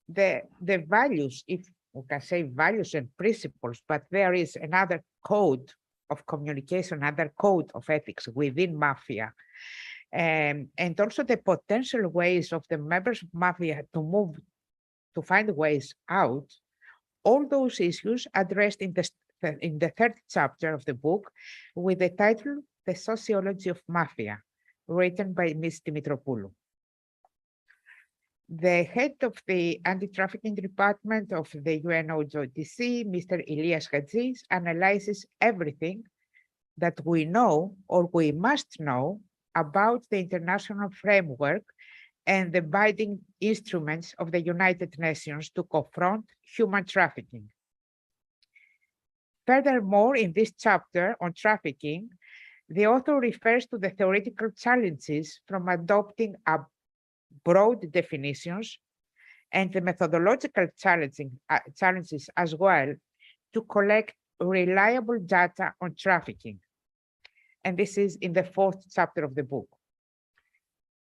the values, if we can say values and principles, but there is another code of communication, another code of ethics within mafia. And also the potential ways of the members of mafia to find ways out, all those issues addressed in the third chapter of the book with the title, The Sociology of Mafia, written by Ms. Dimitropoulou. The head of the anti-trafficking department of the UNODC, Mr. Elias Hadzis, analyzes everything that we know or we must know about the international framework and the binding instruments of the United Nations to confront human trafficking. Furthermore, in this chapter on trafficking, the author refers to the theoretical challenges from adopting a broad definitions and the methodological challenges as well to collect reliable data on trafficking. And this is in the fourth chapter of the book.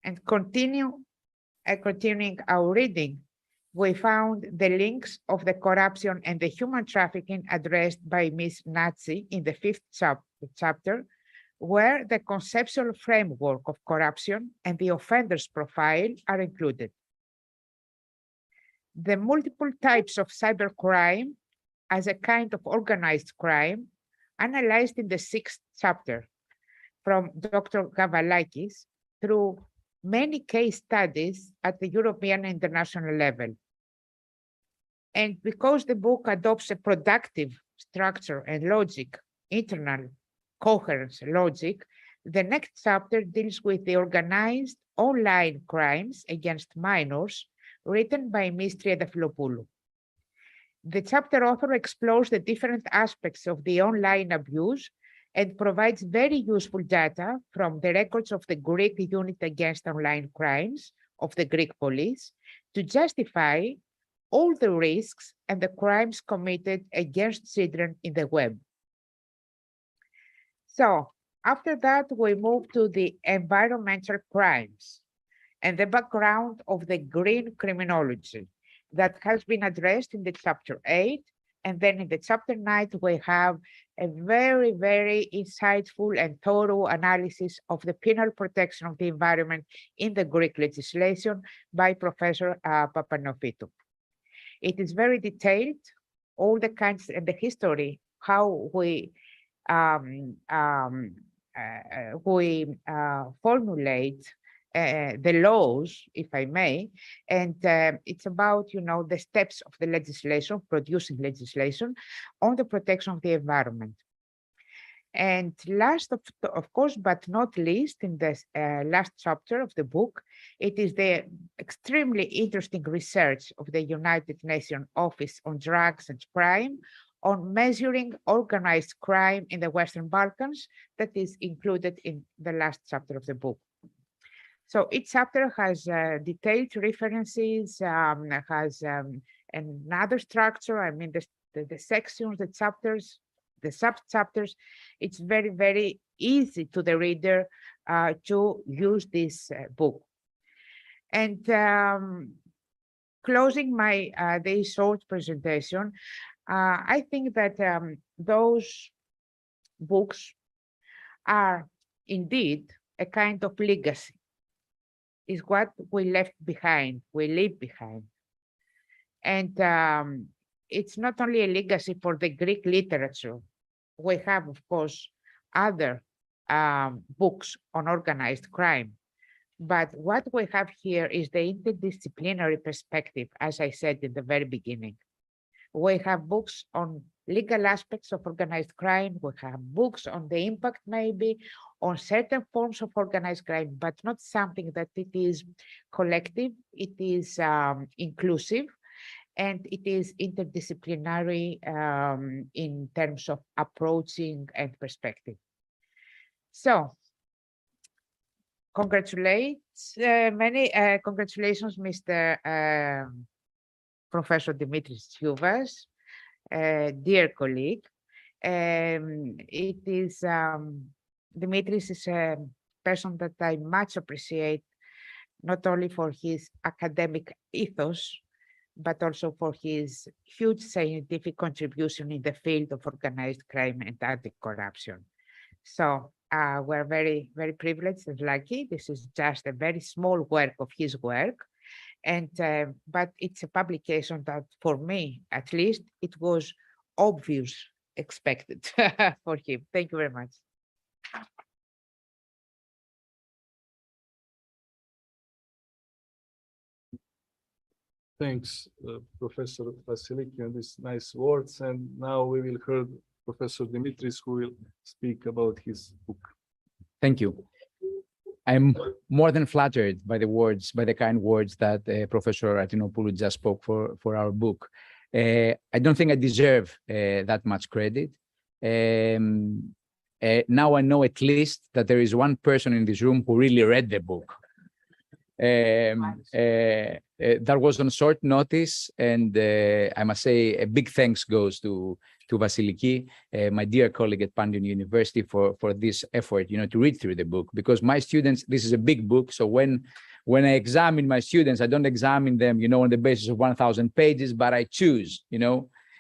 And continuing our reading, we found the links of the corruption and the human trafficking addressed by Ms. Nazi in the fifth chapter, where the conceptual framework of corruption and the offender's profile are included. The multiple types of cybercrime as a kind of organized crime analyzed in the sixth chapter from Dr. Gavrilakis through many case studies at the European and international level. And because the book adopts a productive structure and logic, internal coherence logic, the next chapter deals with the organized online crimes against minors, written by Ms. Triantafylopoulou. The chapter author explores the different aspects of the online abuse and provides very useful data from the records of the Greek Unit Against Online Crimes of the Greek police to justify all the risks and the crimes committed against children in the web. So after that, we move to the environmental crimes and the background of the green criminology that has been addressed in the chapter 8. And then in the chapter 9, we have a very, very insightful and thorough analysis of the penal protection of the environment in the Greek legislation by Professor Papanofittou. It is very detailed, all the kinds and the history, how we formulate the laws, if I may, and it's about, the steps of the legislation, producing legislation on the protection of the environment. And last, of course, but not least, in the last chapter of the book, it is the extremely interesting research of the United Nations Office on Drugs and Crime on measuring organized crime in the Western Balkans that is included in the last chapter of the book. So each chapter has detailed references, has another structure. I mean, the sections, the chapters, the sub-chapters. It's very, very easy to the reader to use this book. And closing my this short presentation, I think that those books are indeed a kind of legacy. Is what we left behind, we leave behind. And it's not only a legacy for the Greek literature. We have, of course, other books on organized crime. But what we have here is the interdisciplinary perspective, as I said in the very beginning. We have books on legal aspects of organized crime. We have books on the impact maybe on certain forms of organized crime, but not something that it is collective, it is inclusive, and it is interdisciplinary in terms of approaching and perspective. So, congratulations, Mr. Professor Dimitris Tsyouvas, dear colleague. Dimitris is a person that I much appreciate, not only for his academic ethos, but also for his huge scientific contribution in the field of organized crime and anti-corruption. So we're very, very privileged and lucky. This is just a very small work of his work. And but it's a publication that, for me, at least, it was obvious, expected for him. Thank you very much. Thanks, Professor Vasiliki, on these nice words. And now we will hear Professor Dimitris, who will speak about his book. Thank you. I'm more than flattered by the words, by the kind words that Professor Artinopoulou just spoke for our book. I don't think I deserve that much credit. Now I know at least that there is one person in this room who really read the book. That was on short notice, and I must say a big thanks goes to Vasiliki, my dear colleague at Pandion University, for this effort, to read through the book. Because my students, this is a big book, so when I examine my students, I don't examine them, on the basis of 1,000 pages, but I choose,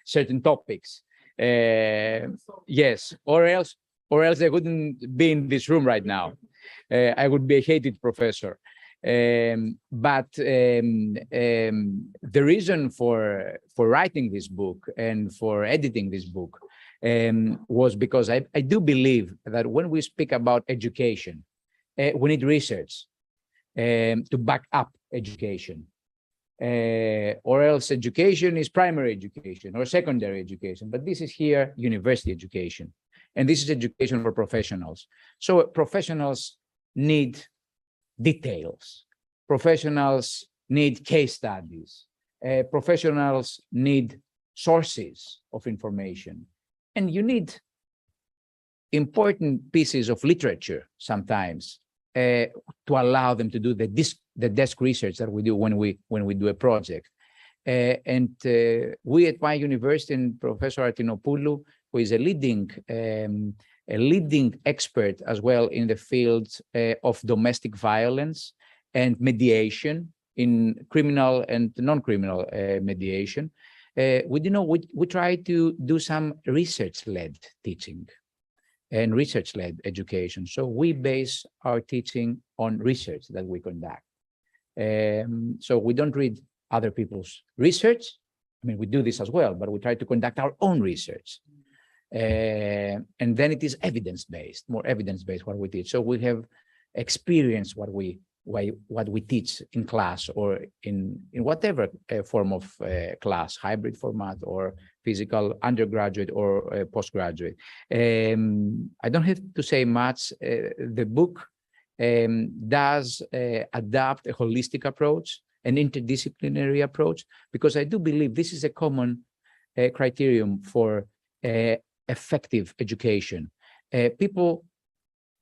certain topics. Yes, or else I wouldn't be in this room right now. I would be a hated professor. But the reason for writing this book and for editing this book was because I do believe that when we speak about education, we need research to back up education. or else education is primary education or secondary education, but this is here university education. And this is education for professionals. So professionals need details. Professionals need case studies. Professionals need sources of information. And you need important pieces of literature sometimes to allow them to do the desk research that we do when we do a project. We at my university, and Professor Artinopoulou, who is a leading expert as well in the field of domestic violence and mediation in criminal and non-criminal mediation. We try to do some research-led teaching and research-led education. So we base our teaching on research that we conduct. So we don't read other people's research. I mean, we do this as well, but we try to conduct our own research. And then it is evidence-based, more evidence-based what we teach. So we have experienced what we teach in class or in whatever form of class, hybrid format or physical undergraduate or postgraduate. I don't have to say much. The book does adopt a holistic approach, an interdisciplinary approach, because I do believe this is a common criterion for effective education. People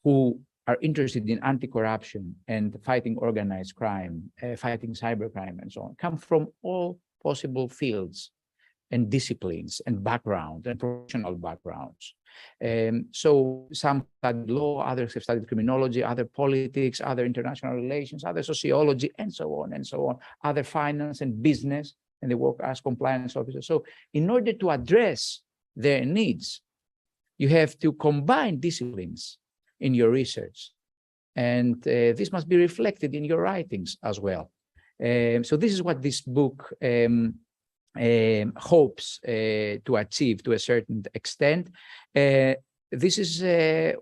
who are interested in anti-corruption and fighting organized crime, fighting cybercrime and so on, come from all possible fields and disciplines and backgrounds and professional backgrounds. So some studied law, others have studied criminology, other politics, other international relations, other sociology, and so on, other finance and business, and they work as compliance officers. So in order to address their needs, you have to combine disciplines in your research. And this must be reflected in your writings as well. So this is what this book hopes to achieve to a certain extent. This is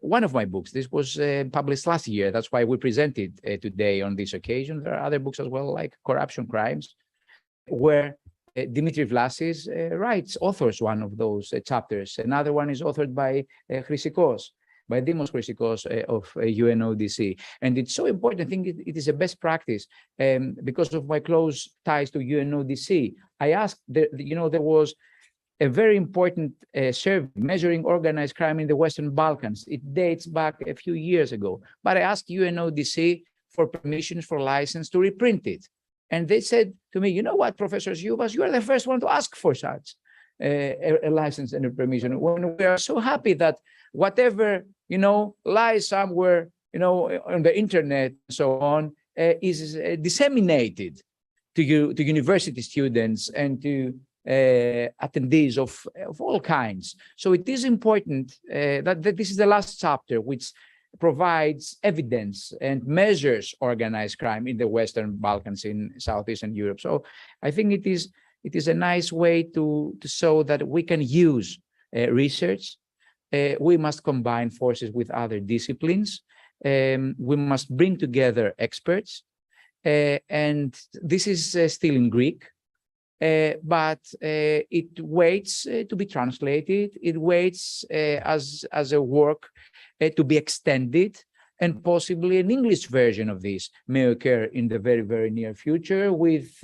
one of my books. This was published last year. That's why we presented today on this occasion. There are other books as well, like Corruption Crimes, where Dimitri Vlasis authors one of those chapters. Another one is authored by Chrysikos, by Dimos Chrysikos of UNODC. And it's so important. I think it is a best practice because of my close ties to UNODC. I asked, there was a very important survey measuring organized crime in the Western Balkans. It dates back a few years ago. But I asked UNODC for permissions, for license to reprint it. And they said to me, you know what, Professor Siouvas, you are the first one to ask for such a license and a permission. When we are so happy that whatever, lies somewhere, on the internet and so on, is disseminated to university students and to attendees of all kinds. So it is important that this is the last chapter, which provides evidence and measures organized crime in the Western Balkans, in Southeastern Europe. So I think it is a nice way to show that we can use research. We must combine forces with other disciplines. We must bring together experts. And this is still in Greek, but it waits to be translated. It waits as a work to be extended, and possibly an English version of this may occur in the very, very near future with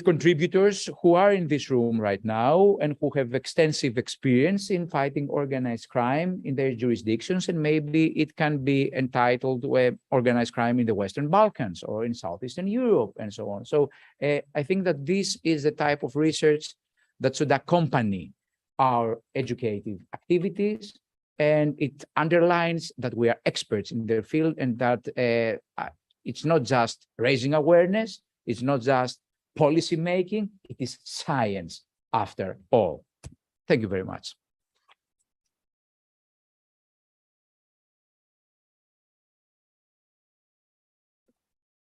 contributors who are in this room right now and who have extensive experience in fighting organized crime in their jurisdictions, and maybe it can be entitled Organized Crime in the Western Balkans or in Southeastern Europe and so on. So I think that this is the type of research that should accompany our educative activities, and it underlines that we are experts in their field, and that it's not just raising awareness, it's not just policy making, it is science after all. Thank you very much.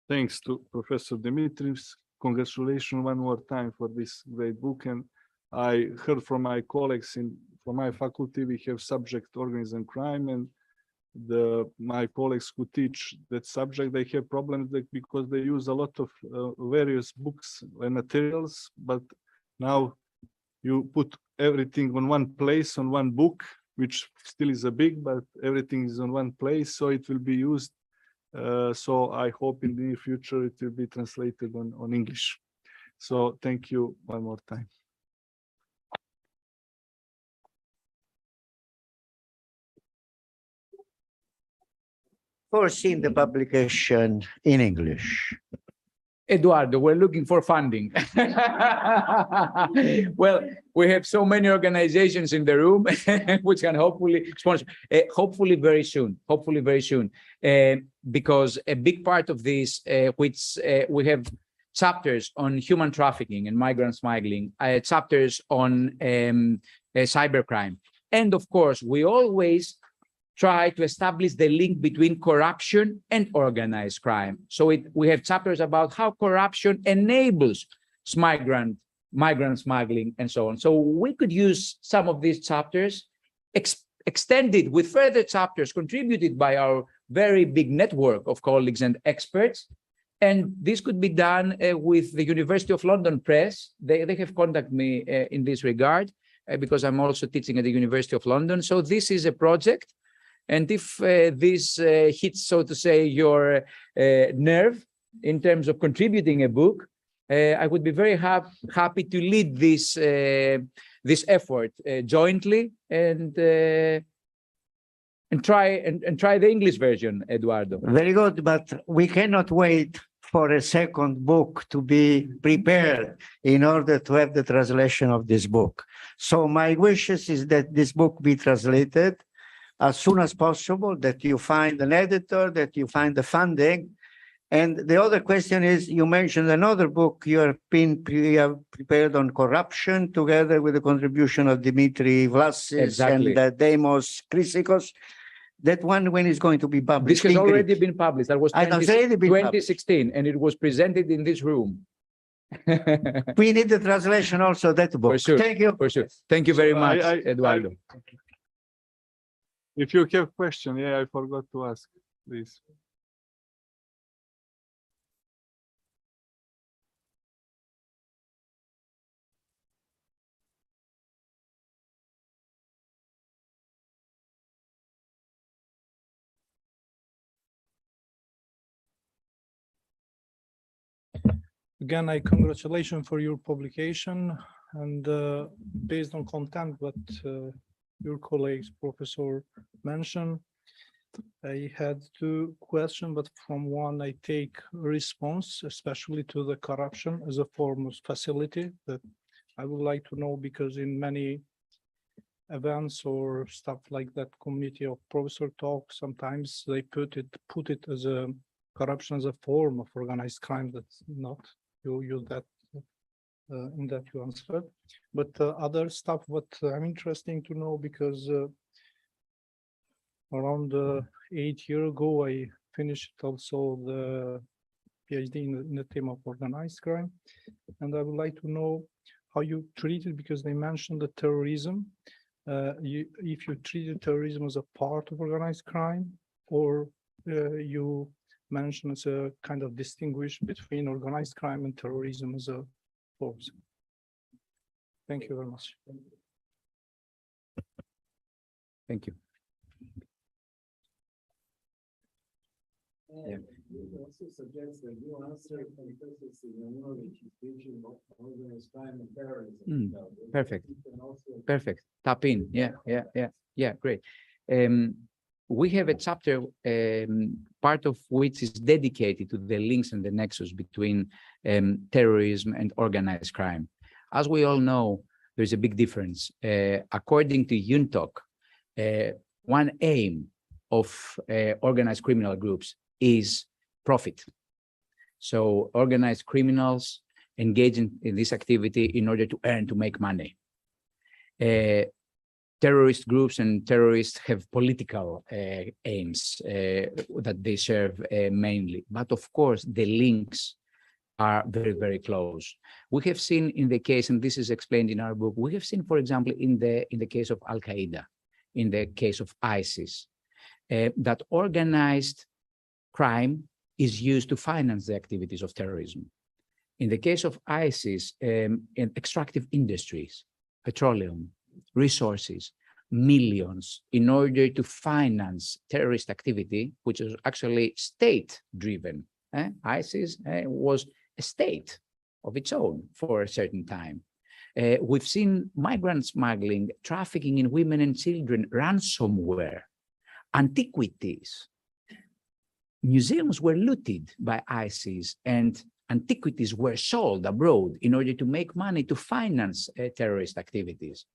Thanks to Professor Dimitris. Congratulations one more time for this great book. And I heard from my colleagues from my faculty, we have subject organized crime, and my colleagues who teach that subject, they have problems because they use a lot of various books and materials, but now you put everything on one place, on one book, which still is a big, but everything is on one place, so it will be used. So I hope in the near future it will be translated on English. So thank you one more time. Foreseen the publication in English. Eduardo, we're looking for funding. Well, we have so many organizations in the room which can hopefully sponsor, hopefully very soon, because a big part of this, which we have chapters on human trafficking and migrant smuggling, chapters on cybercrime. And of course, we always try to establish the link between corruption and organized crime. So we have chapters about how corruption enables migrant smuggling and so on. So we could use some of these chapters, extended with further chapters contributed by our very big network of colleagues and experts. And this could be done with the University of London Press. They have contacted me in this regard because I'm also teaching at the University of London. So this is a project. And if this hits, so to say, your nerve in terms of contributing a book, I would be very happy to lead this effort jointly and try the English version, Eduardo. Very good, but we cannot wait for a second book to be prepared in order to have the translation of this book. So my wishes is that this book be translated as soon as possible, that you find an editor, that you find the funding. And the other question is, you mentioned another book you have prepared on corruption together with the contribution of Dimitri Vlasis Exactly. and Demos Chrysikos. That one, when is going to be published? This has already been published. That was It has already been 2016, and it was presented in this room. We need the translation also, that book. For sure. Thank you. For sure. Thank you very So much, Eduardo. If you have question, I forgot to ask, please. Again, I congratulations for your publication, and based on content what your colleagues professor mentioned, I had two questions, but from one I take response, especially to the corruption as a form of facility, that I would like to know, because in many events or stuff like that, committee of professor talk, sometimes they put it as a corruption as a form of organized crime. That's not you that in that you answered, but other stuff what I'm interesting to know, because around 8 years ago I finished also the PhD in the theme of organized crime, and I would like to know how you treat it, because they mentioned the terrorism. If you treated terrorism as a part of organized crime, or you mention as a kind of distinguish between organized crime and terrorism as a force. Thank you very much. Thank you. Yeah. You also suggest that you answer Professor Simeonovich is teaching organized crime and terrorism. Perfect. You can also Perfect. Tap in. Yeah. Great. We have a chapter, part of which is dedicated to the links and the nexus between terrorism and organized crime. As we all know, there's a big difference. According to UNTOC, one aim of organized criminal groups is profit. So organized criminals engage in this activity in order to make money. Terrorist groups and terrorists have political aims that they serve mainly. But of course, the links are very, very close. We have seen in the case, and this is explained in our book, we have seen, for example, in the case of Al-Qaeda, in the case of ISIS, that organized crime is used to finance the activities of terrorism. In the case of ISIS, in extractive industries, petroleum, resources, millions in order to finance terrorist activity, which is actually state-driven. ISIS was a state of its own for a certain time. We've seen migrant smuggling, trafficking in women and children, ransomware, antiquities. Museums were looted by ISIS and antiquities were sold abroad in order to make money to finance terrorist activities.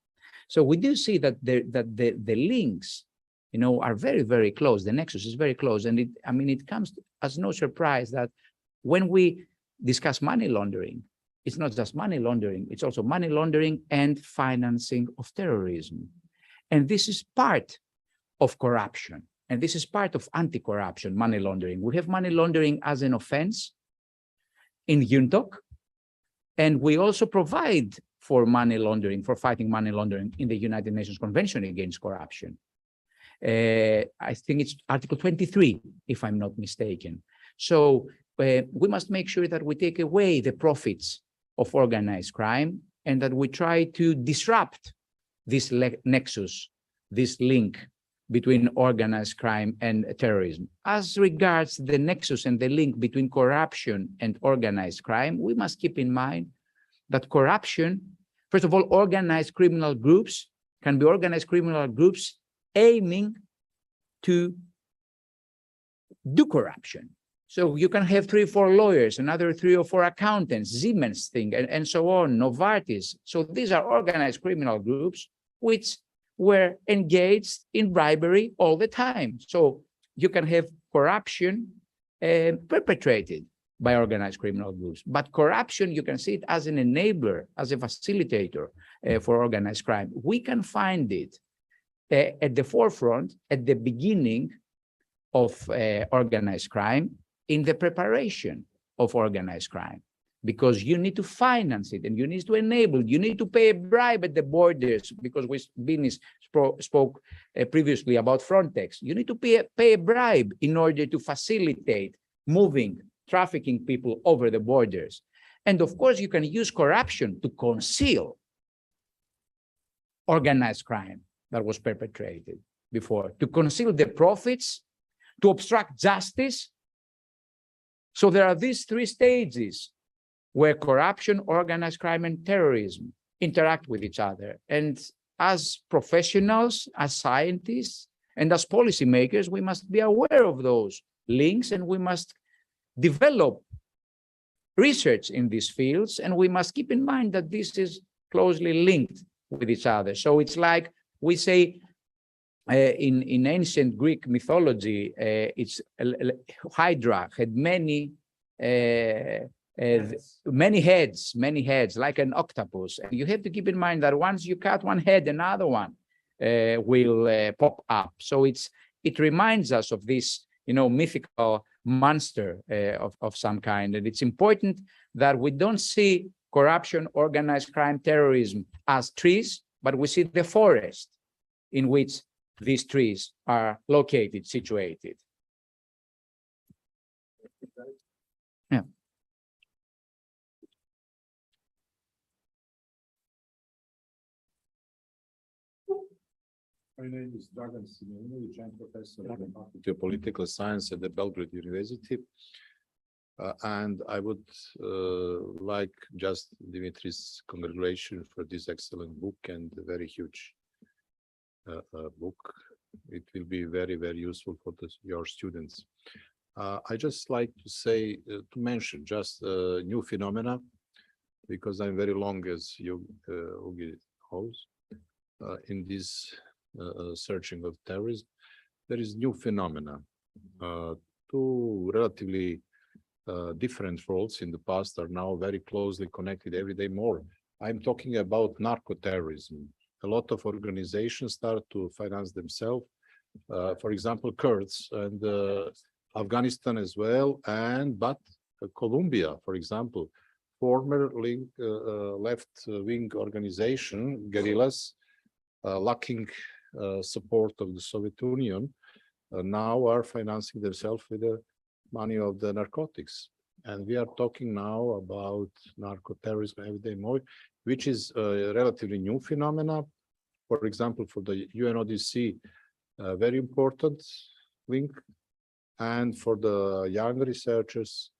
So we do see that the links, are very, very close. The nexus is very close. And it comes as no surprise that when we discuss money laundering, it's not just money laundering, it's also money laundering and financing of terrorism. And this is part of corruption. And this is part of anti-corruption, money laundering. We have money laundering as an offense in UNTOC, and we also provide for money laundering, for fighting money laundering in the United Nations Convention Against Corruption. I think it's Article 23, if I'm not mistaken. So we must make sure that we take away the profits of organized crime and that we try to disrupt this nexus, this link between organized crime and terrorism. As regards the nexus and the link between corruption and organized crime, we must keep in mind that corruption, first of all, organized criminal groups can be organized criminal groups aiming to do corruption. So you can have 3 or 4 lawyers, another 3 or 4 accountants, Siemens thing, and so on, Novartis. So these are organized criminal groups which were engaged in bribery all the time. So you can have corruption perpetrated by organized criminal groups. But corruption, you can see it as an enabler, as a facilitator for organized crime. We can find it at the forefront, at the beginning of organized crime, in the preparation of organized crime, because you need to finance it and you need to enable it. You need to pay a bribe at the borders, because Binis spoke previously about Frontex. You need to pay a bribe in order to facilitate moving, trafficking people over the borders. And of course, you can use corruption to conceal organized crime that was perpetrated before, to conceal the profits, to obstruct justice. So there are these 3 stages where corruption, organized crime, and terrorism interact with each other. And as professionals, as scientists, and as policymakers, we must be aware of those links, and we must develop research in these fields, and we must keep in mind that this is closely linked with each other. So it's like we say in ancient Greek mythology, Hydra had many heads, like an octopus. And you have to keep in mind that once you cut one head, another one will pop up. So it reminds us of this, mythical monster of some kind. And it's important that we don't see corruption, organized crime, terrorism as trees, but we see the forest in which these trees are located, situated. Yeah. My name is Dragan Simeunović. I'm professor at the Faculty of Political Science at the Belgrade University. And I would like just Dimitris' congratulations for this excellent book and a very huge book. It will be very, very useful for your students. I just like to say, to mention just new phenomena, because I'm very long as Ugi knows, in this searching of terrorism. There is new phenomena, 2 relatively different roles in the past are now very closely connected every day more. I'm talking about narco-terrorism. A lot of organizations start to finance themselves. For example, Kurds and Afghanistan as well, but Colombia, for example, former left-wing organization, guerrillas, lacking support of the Soviet Union, now are financing themselves with the money of the narcotics. And we are talking now about narco-terrorism every day more, which is a relatively new phenomena. For example, for the UNODC, a very important link. And for the young researchers,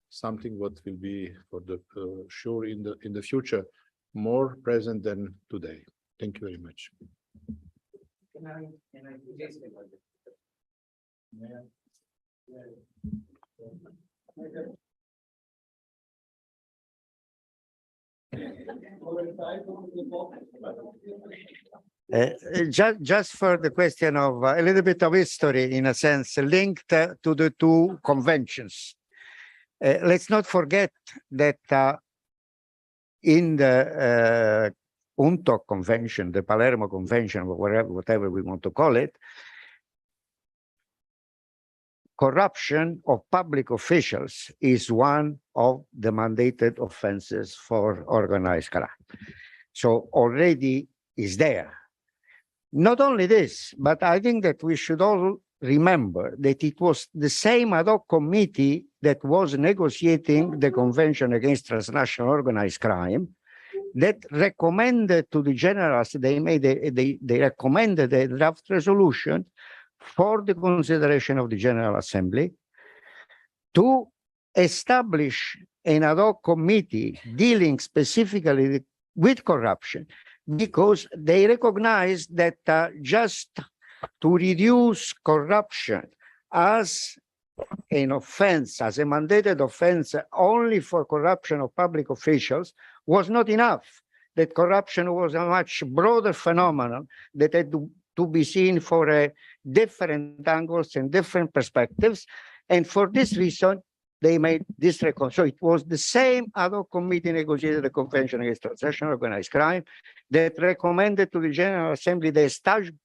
something what will be for the sure in the future more present than today. Thank you very much. Just for the question of a little bit of history, in a sense, linked to the two conventions. Let's not forget that in the UNTOC convention, the Palermo Convention, or whatever we want to call it, corruption of public officials is one of the mandated offenses for organized crime. So already is there. Not only this, but I think that we should all remember that it was the same ad hoc committee that was negotiating the Convention Against Transnational Organized Crime that recommended to the generals, they recommended a draft resolution for the consideration of the General Assembly to establish an ad hoc committee dealing specifically with corruption, because they recognized that just to reduce corruption as an offense, as a mandated offense only for corruption of public officials was not enough, that corruption was a much broader phenomenon that had to be seen for different angles and different perspectives. And for this reason, they made this recommendation. So it was the same ad hoc committee negotiated the Convention Against Transnational Organized Crime that recommended to the General Assembly the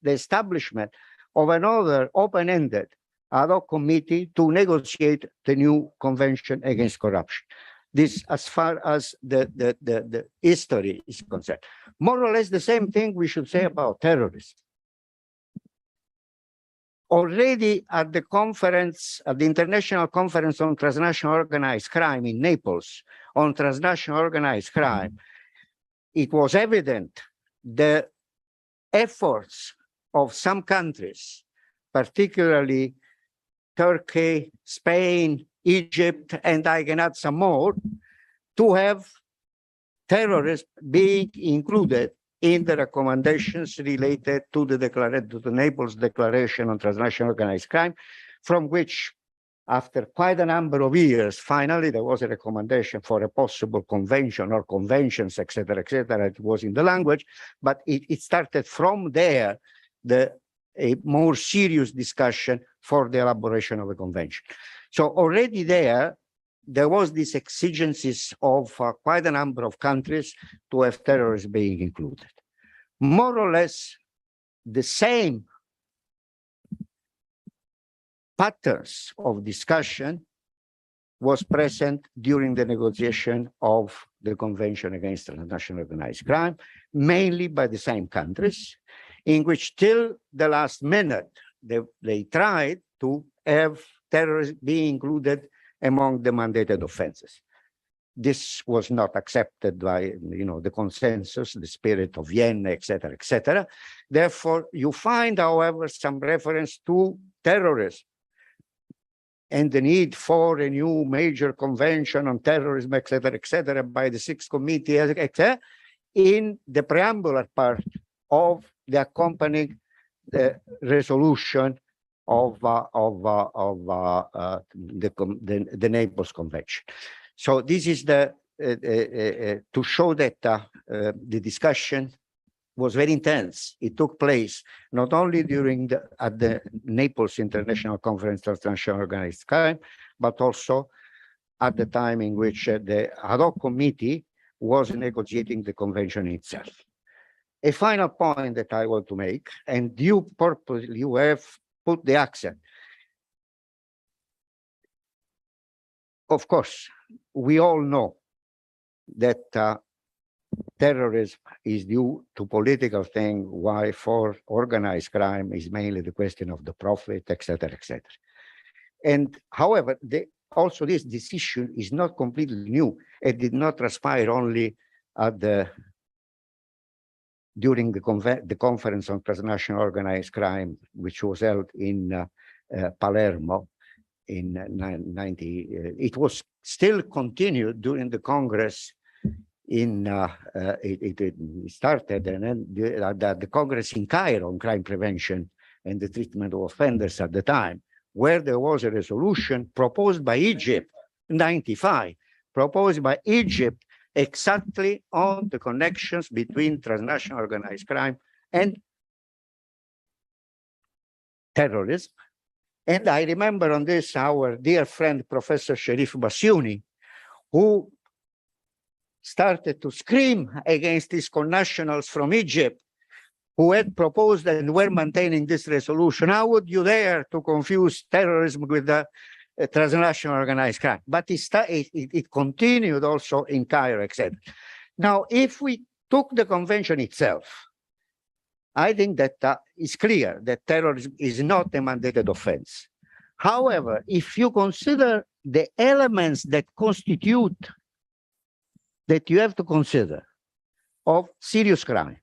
establishment of another open-ended ad hoc committee to negotiate the new Convention Against Corruption. This, as far as the history is concerned. More or less the same thing we should say about terrorism. Already at the conference, at the International Conference on Transnational Organized Crime in Naples, on transnational organized crime, it was evident the efforts of some countries, particularly Turkey, Spain, Egypt, and I can add some more, to have terrorists being included in the recommendations related to the Naples Declaration on Transnational Organized Crime, from which, after quite a number of years, finally there was a recommendation for a possible convention or conventions, etc., etc. It was in the language, but it started from there, a more serious discussion for the elaboration of a convention. So already there was this exigencies of quite a number of countries to have terrorists being included. More or less the same patterns of discussion was present during the negotiation of the Convention Against Transnational Organized Crime, mainly by the same countries, in which till the last minute, they tried to have terrorists be included among the mandated offenses. This was not accepted by, the consensus, the spirit of Vienna, etc., etc. Therefore, you find, however, some reference to terrorism and the need for a new major convention on terrorism, etc., by the Sixth Committee, etc., in the preambular part of the accompanying resolution of the Naples Convention. So this is to show that the discussion was very intense. It took place not only at the Naples International Conference on Transnational Organized Crime, but also at the time in which the ad hoc committee was negotiating the convention itself. A final point that I want to make, and you have put the accent. Of course, we all know that terrorism is due to political thing, why for organized crime is mainly the question of the profit, etc., etc. And however, also this issue is not completely new. It did not transpire only at during the conference on transnational organized crime, which was held in Palermo in 90. It was still continued during the Congress in it started and then the Congress in Cairo on crime prevention and the treatment of offenders at the time, where there was a resolution proposed by Egypt, 95, proposed by Egypt exactly on the connections between transnational organized crime and terrorism. And I remember on this, our dear friend, Professor Sherif Bassiouni, who started to scream against these connationals from Egypt who had proposed and were maintaining this resolution. How would you dare to confuse terrorism with the transnational organized crime? But it continued also in Cairo, etc. Now, if we took the convention itself, I think that it's clear that terrorism is not a mandated offense. However, if you consider the elements that constitute, that you have to consider of serious crime,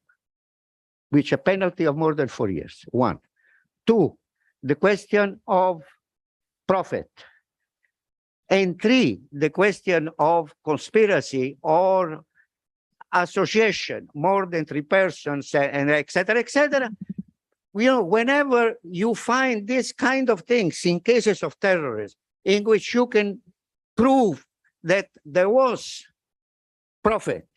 which a penalty of more than 4 years, 1. 2, the question of profit. And 3, the question of conspiracy or association, more than 3 persons, and et cetera, you know, whenever you find this kind of things in cases of terrorism, in which you can prove that there was profit,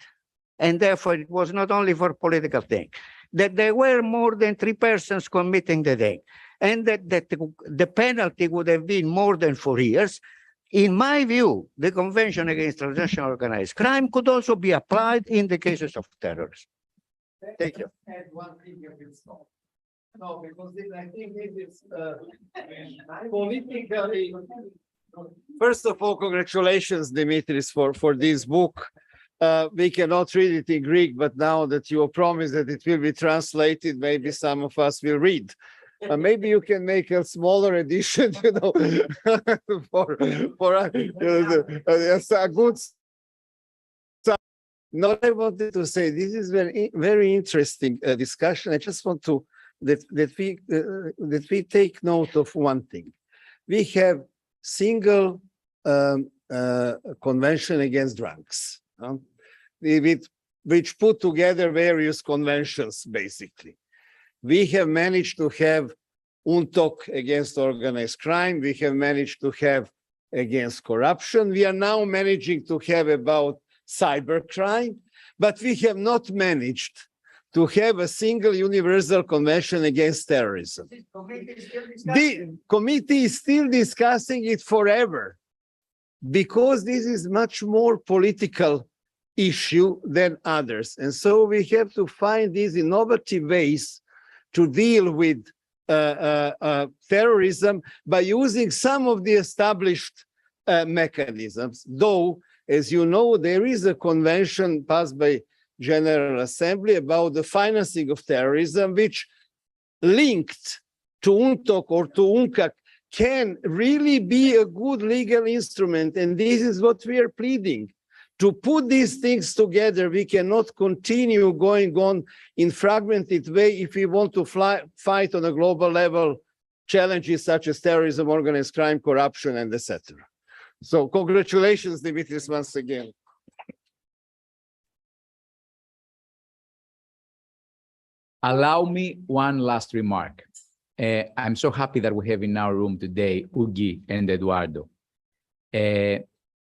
and therefore it was not only for political thing, that there were more than 3 persons committing the thing, and that the penalty would have been more than 4 years. In my view, the Convention Against Transnational Organized Crime could also be applied in the cases of terrorism. Thank you. Add one thing if it's not. No, because I think this is politically. First of all, congratulations, Dimitris, for this book. We cannot read it in Greek, but now that you promise that it will be translated, maybe some of us will read. Maybe you can make a smaller edition, you know, for a good. No, I wanted to say this is very interesting discussion. I just want to that we take note of one thing. We have single convention against drugs, which put together various conventions, basically. We have managed to have UNTOC against organized crime. We have managed to have against corruption. We are now managing to have about cybercrime, but we have not managed to have a single universal convention against terrorism. The committee is still discussing it forever because this is much more political issue than others. And so we have to find these innovative ways to deal with terrorism by using some of the established mechanisms. Though, as you know, there is a convention passed by General Assembly about the financing of terrorism, which linked to UNTOC or to UNCAC can really be a good legal instrument. And this is what we are pleading. To put these things together, we cannot continue going on in fragmented way if we want to fight on a global level challenges such as terrorism, organized crime, corruption, and etc. So congratulations, Dimitris, once again. Allow me one last remark. I'm so happy that we have in our room today Ugi and Eduardo,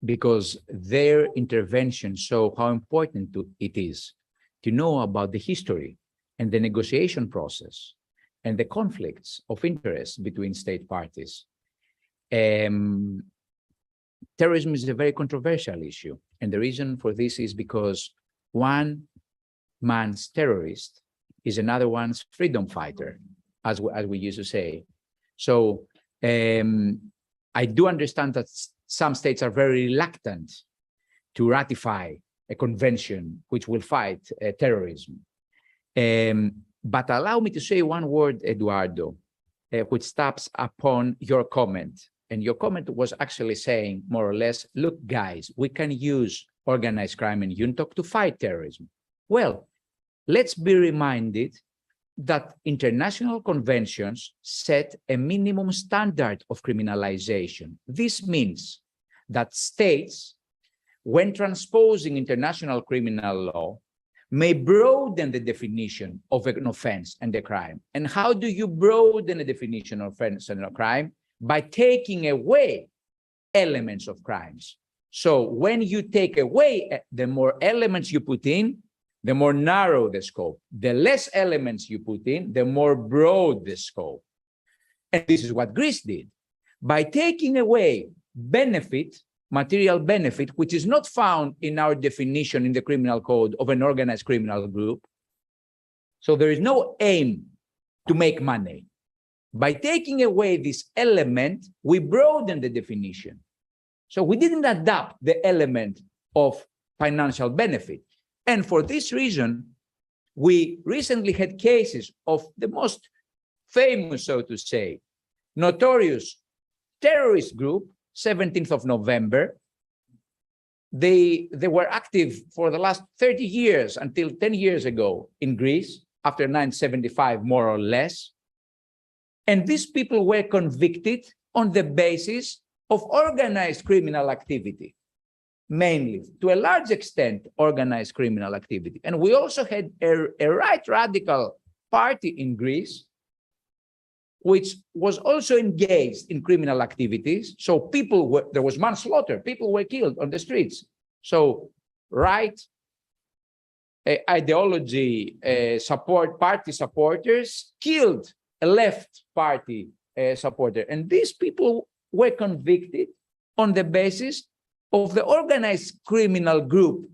because their intervention show how important it is to know about the history and the negotiation process and the conflicts of interest between state parties. Terrorism is a very controversial issue, and the reason for this is because one man's terrorist is another one's freedom fighter, as we used to say. So I do understand that some states are very reluctant to ratify a convention which will fight terrorism. But allow me to say one word, Eduardo, which taps upon your comment. And your comment was actually saying, more or less, look, guys, we can use organized crime and UNTOC to fight terrorism. Well, let's be reminded that international conventions set a minimum standard of criminalization. This means that states, when transposing international criminal law, may broaden the definition of an offense and a crime. And how do you broaden a definition of offense and a crime? By taking away elements of crimes. So when you take away, the more elements you put in, the more narrow the scope. The less elements you put in, the more broad the scope. And this is what Greece did. By taking away benefit, material benefit, which is not found in our definition in the criminal code of an organized criminal group. So there is no aim to make money. By taking away this element, we broaden the definition. So we didn't adapt the element of financial benefit. And for this reason, we recently had cases of the most famous, so to say, notorious terrorist group, 17th of November. They were active for the last 30 years until 10 years ago in Greece, after 975, more or less. And these people were convicted on the basis of organized criminal activity, mainly, to a large extent, organized criminal activity. And we also had a right radical party in Greece, which was also engaged in criminal activities. So there was manslaughter, people were killed on the streets. So right ideology party supporters killed a left party supporter. And these people were convicted on the basis of the organized criminal group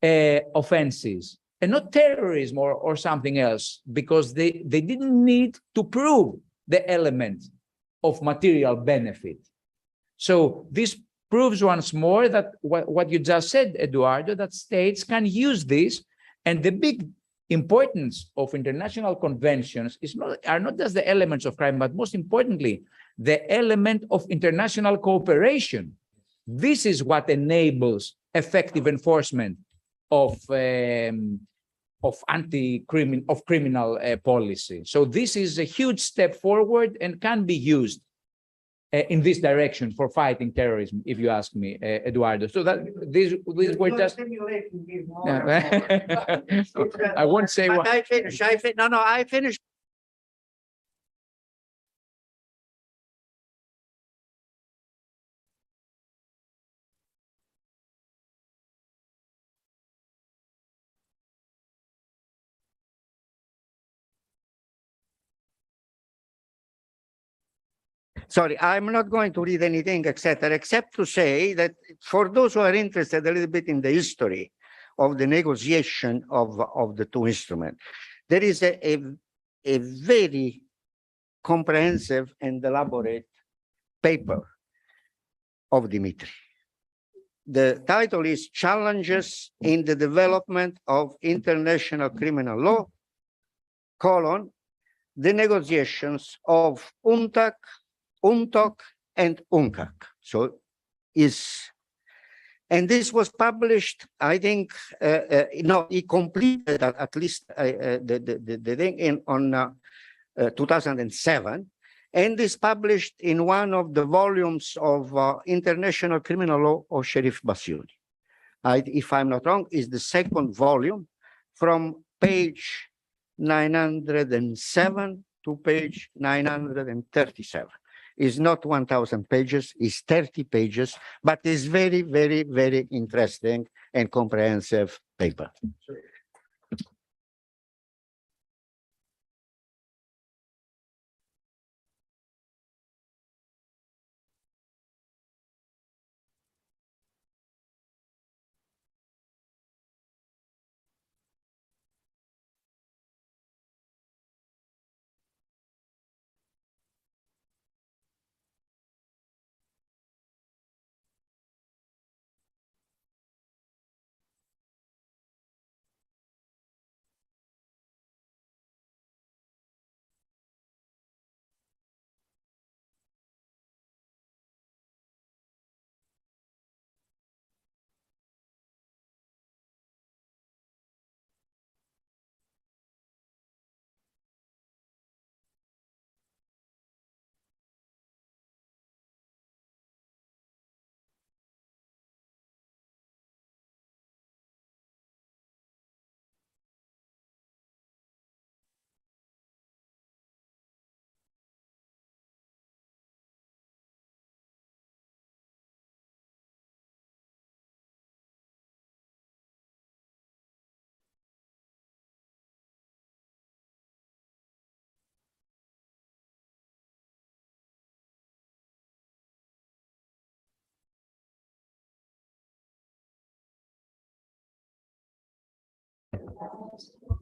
offenses, and not terrorism or something else, because they didn't need to prove the element of material benefit. So this proves once more that what you just said, Eduardo, that states can use this, and the big importance of international conventions are not just the elements of crime, but most importantly, the element of international cooperation. This is what enables effective enforcement of criminal policy. So this is a huge step forward and can be used in this direction for fighting terrorism, if you ask me, Eduardo. So that these were just. I won't say what. I finish. No, I finished. Sorry, I'm not going to read anything, etc., except to say that for those who are interested a little bit in the history of the negotiation of the two instruments, there is a very comprehensive and elaborate paper of Dimitri. The title is Challenges in the Development of International Criminal Law, the negotiations of UNTAC, UNTOC, and UNCAC. So and this was published, I think, no, he completed at least the thing on 2007, and is published in one of the volumes of International Criminal Law of Sherif Bassiouni. If I'm not wrong, is the second volume from page 907 to page 937. Is not 1,000 pages, is 30 pages, but is very, very, very interesting and comprehensive paper.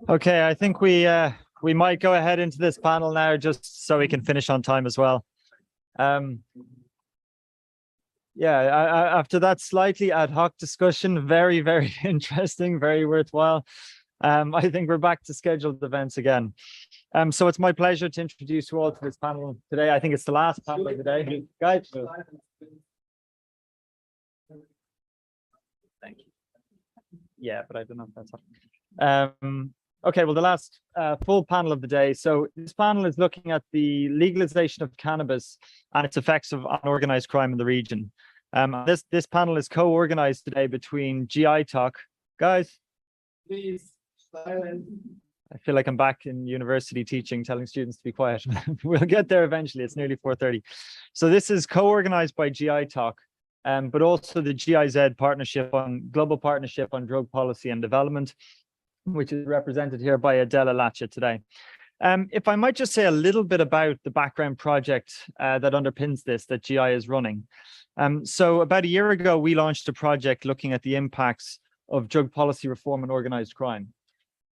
Okay, I think we might go ahead into this panel now just so we can finish on time as well. Yeah, after that slightly ad hoc discussion, very, very interesting, very worthwhile. I think we're back to scheduled events again. So it's my pleasure to introduce you all to this panel today. I think it's the last panel of the day. Guys. Thank you. Yeah, but I don't know if that's okay, well, the last full panel of the day. So this panel is looking at the legalization of cannabis and its effects on organized crime in the region. This panel is co-organized today between GI Talk. Guys, please, silence. I feel like I'm back in university teaching, telling students to be quiet. We'll get there eventually. It's nearly 4:30. So this is co-organized by GI Talk, but also the GIZ Global Partnership on Drug Policy and Development, which is represented here by Adela Lacha today. If I might just say a little bit about the background project that underpins this, that GI is running. So about a year ago, we launched a project looking at the impacts of drug policy reform and organized crime.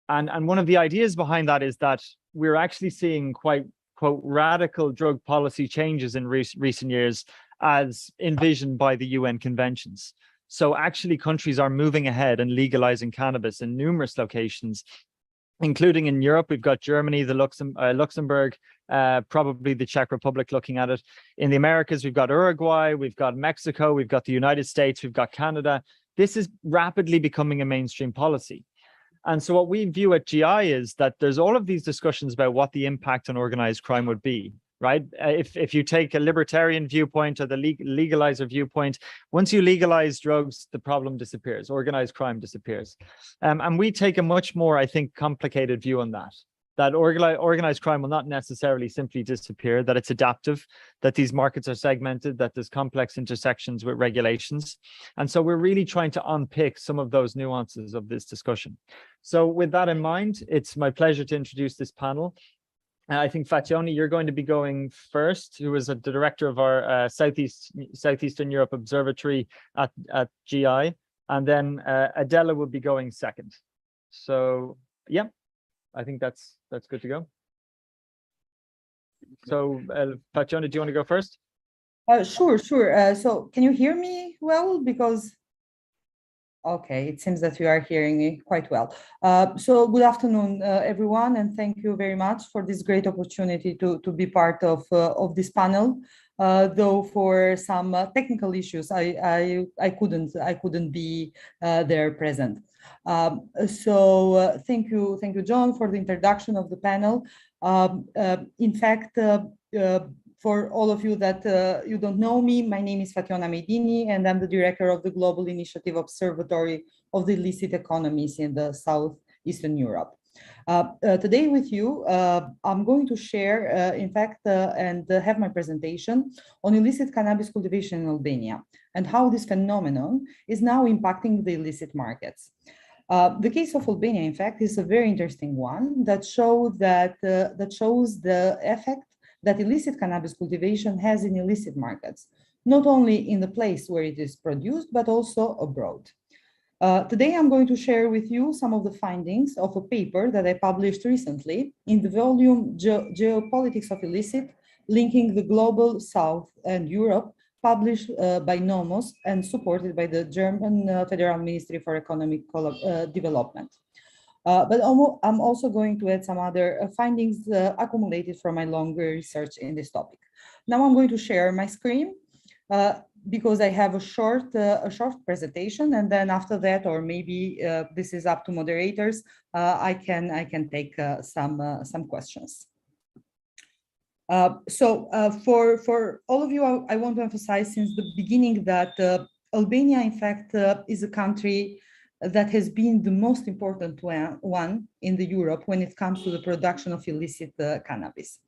And one of the ideas behind that is that we're actually seeing quite, quote, radical drug policy changes in recent years as envisioned by the UN conventions. So actually countries are moving ahead and legalizing cannabis in numerous locations, including in Europe. We've got Germany, the Luxembourg, probably the Czech Republic looking at it. In the Americas, we've got Uruguay, we've got Mexico, we've got the United States, we've got Canada. This is rapidly becoming a mainstream policy. And so what we view at GI is that there's all of these discussions about what the impact on organized crime would be, right? If you take a libertarian viewpoint or the legalizer viewpoint, once you legalize drugs, the problem disappears, organized crime disappears. And we take a much more, I think, complicated view on that organized crime will not necessarily simply disappear, that it's adaptive, that these markets are segmented, that there's complex intersections with regulations. And so we're really trying to unpick some of those nuances of this discussion. So with that in mind, it's my pleasure to introduce this panel. I think Fatjona, you're going to be going first, who is the director of our Southeastern Europe Observatory at GI, and then Adela will be going second. So yeah, I think that's good to go. So Fatjona, do you want to go first? Sure. So can you hear me well? Because okay, it seems that you are hearing me quite well. So good afternoon, everyone, and thank you very much for this great opportunity to be part of this panel. Though for some technical issues, I couldn't be there present. So thank you, John, for the introduction of the panel. In fact, for all of you that you don't know me, my name is Fatjona Mejdini, and I'm the director of the Global Initiative Observatory of the Illicit Economies in the Southeastern Europe. Today with you, I'm going to share, in fact, and have my presentation on illicit cannabis cultivation in Albania and how this phenomenon is now impacting the illicit markets. The case of Albania, in fact, is a very interesting one that shows the effect that illicit cannabis cultivation has in illicit markets, not only in the place where it is produced, but also abroad. Today, I'm going to share with you some of the findings of a paper that I published recently in the volume Geopolitics of Illicit, linking the Global South and Europe, published by Nomos and supported by the German Federal Ministry for Economic Development. But I'm also going to add some other findings accumulated from my longer research in this topic. Now I'm going to share my screen because I have a short presentation, and then after that, or maybe this is up to moderators, I can take some questions. For all of you, I want to emphasize since the beginning that Albania, in fact, is a country that has been the most important one in Europe when it comes to the production of illicit cannabis.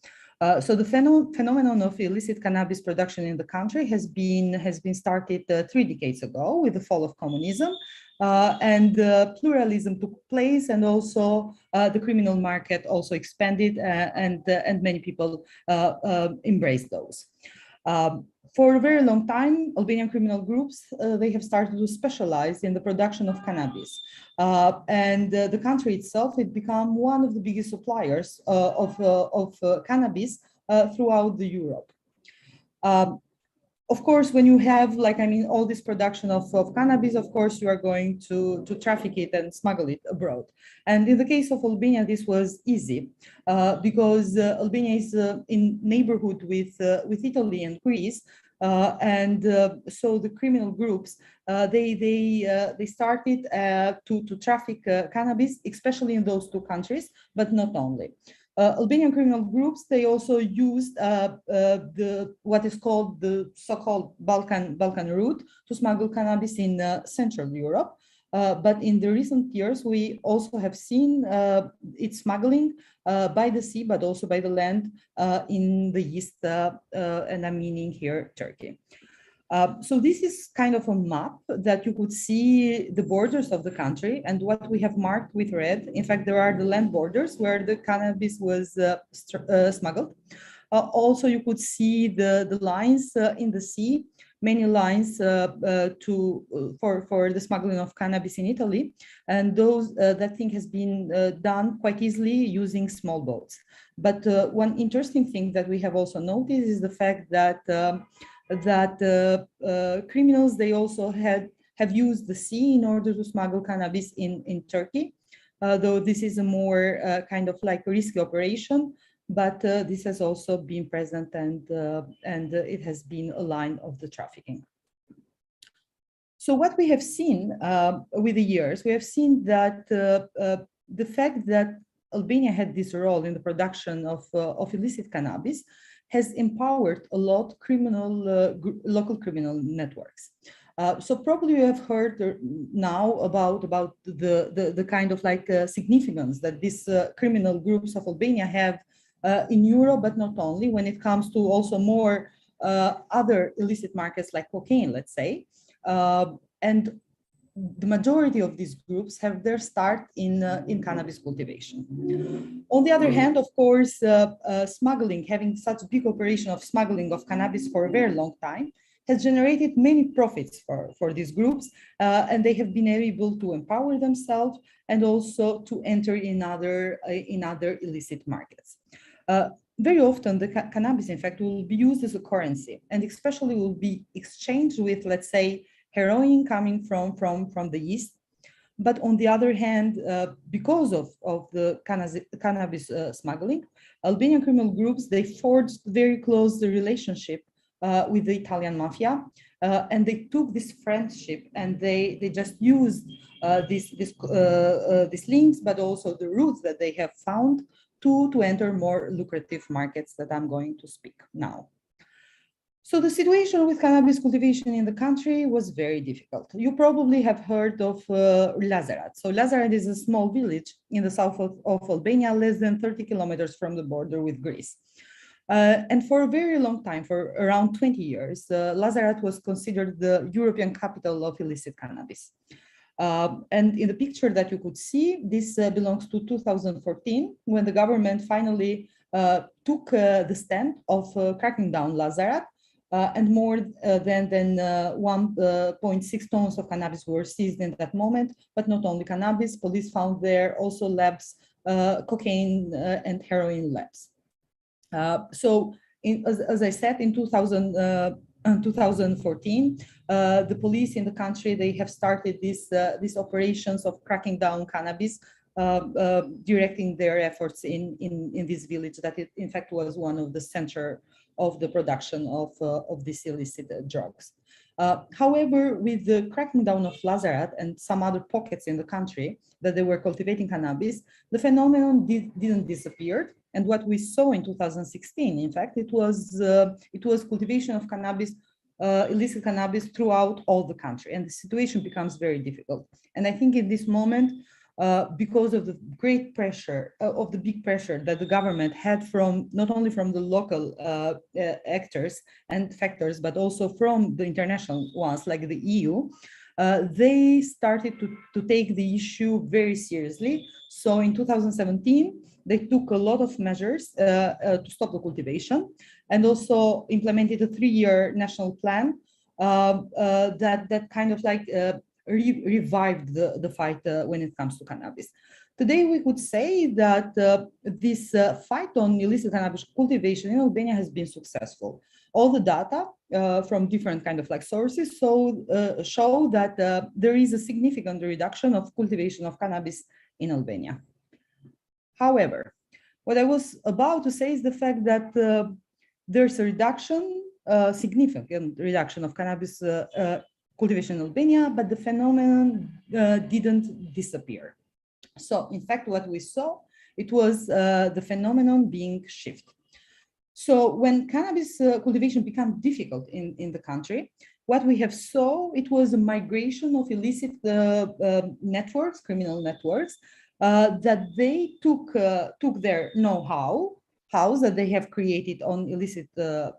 So the phenomenon of illicit cannabis production in the country has been started 3 decades ago with the fall of communism, and pluralism took place, and also the criminal market also expanded, and many people embraced those. For a very long time, Albanian criminal groups, they have started to specialize in the production of cannabis. And the country itself, it become one of the biggest suppliers of cannabis throughout the Europe. Of course, when you have, like, I mean, all this production of cannabis, of course, you are going to traffic it and smuggle it abroad. And in the case of Albania, this was easy because Albania is in neighborhood with Italy and Greece. So the criminal groups, they started to traffic cannabis, especially in those two countries, but not only. Albanian criminal groups, they also used what is called the so-called Balkan route to smuggle cannabis in Central Europe. But in the recent years, we also have seen its smuggling by the sea, but also by the land in the east, and I'm meaning here Turkey. So this is kind of a map that you could see the borders of the country and what we have marked with red. In fact, there are the land borders where the cannabis was smuggled. Also, you could see the lines in the sea, many lines for the smuggling of cannabis in Italy. And those that thing has been done quite easily using small boats. But one interesting thing that we have also noticed is the fact that criminals, they also have used the sea in order to smuggle cannabis in Turkey, though this is a more kind of like risky operation, but this has also been present and it has been a line of the trafficking. So what we have seen with the years, we have seen that the fact that Albania had this role in the production of illicit cannabis has empowered a lot local criminal networks. So probably you have heard now about the kind of like significance that these criminal groups of Albania have in Europe, but not only, when it comes to also more other illicit markets like cocaine, let's say. And the majority of these groups have their start in cannabis cultivation. On the other hand, of course, smuggling, having such big operation of smuggling of cannabis for a very long time, has generated many profits for these groups, and they have been able to empower themselves and also to enter in other illicit markets. Very often, the cannabis, in fact, will be used as a currency, and especially will be exchanged with, let's say, heroin coming from the east. But on the other hand, because of the cannabis smuggling, Albanian criminal groups, they forged very close relationship with the Italian mafia, and they took this friendship and they just used these links, but also the routes that they have found to enter more lucrative markets that I'm going to speak now. So the situation with cannabis cultivation in the country was very difficult. You probably have heard of Lazarat. So Lazarat is a small village in the south of Albania, less than 30 kilometers from the border with Greece. And for a very long time, for around 20 years, Lazarat was considered the European capital of illicit cannabis. And in the picture that you could see, this belongs to 2014, when the government finally took the stand of cracking down Lazarat. And more than 1.6 tons of cannabis were seized in that moment, but not only cannabis, police found there also labs, cocaine and heroin labs. So as I said, in 2014, the police in the country, they have started these operations of cracking down cannabis, directing their efforts in this village that it, in fact, was one of the center of the production of these illicit drugs. However, with the cracking down of Lazarat and some other pockets in the country that they were cultivating cannabis, the phenomenon didn't disappear. And what we saw in 2016, in fact, it was cultivation of cannabis, illicit cannabis throughout all the country, and the situation becomes very difficult. And I think in this moment, because of the great pressure, of the big pressure that the government had from not only from the local actors and factors, but also from the international ones like the EU, they started to take the issue very seriously. So in 2017, they took a lot of measures to stop the cultivation, and also implemented a 3-year national plan that kind of like revived the fight when it comes to cannabis. Today, we could say that this fight on illicit cannabis cultivation in Albania has been successful. All the data from different kind of like sources show that there is a significant reduction of cultivation of cannabis in Albania. However, what I was about to say is the fact that there's a reduction, significant reduction of cannabis cultivation in Albania, but the phenomenon didn't disappear. So in fact, what we saw, it was the phenomenon being shifted. So when cannabis cultivation became difficult in the country, what we have saw, it was a migration of illicit networks, criminal networks, that they took their know-how that they have created on illicit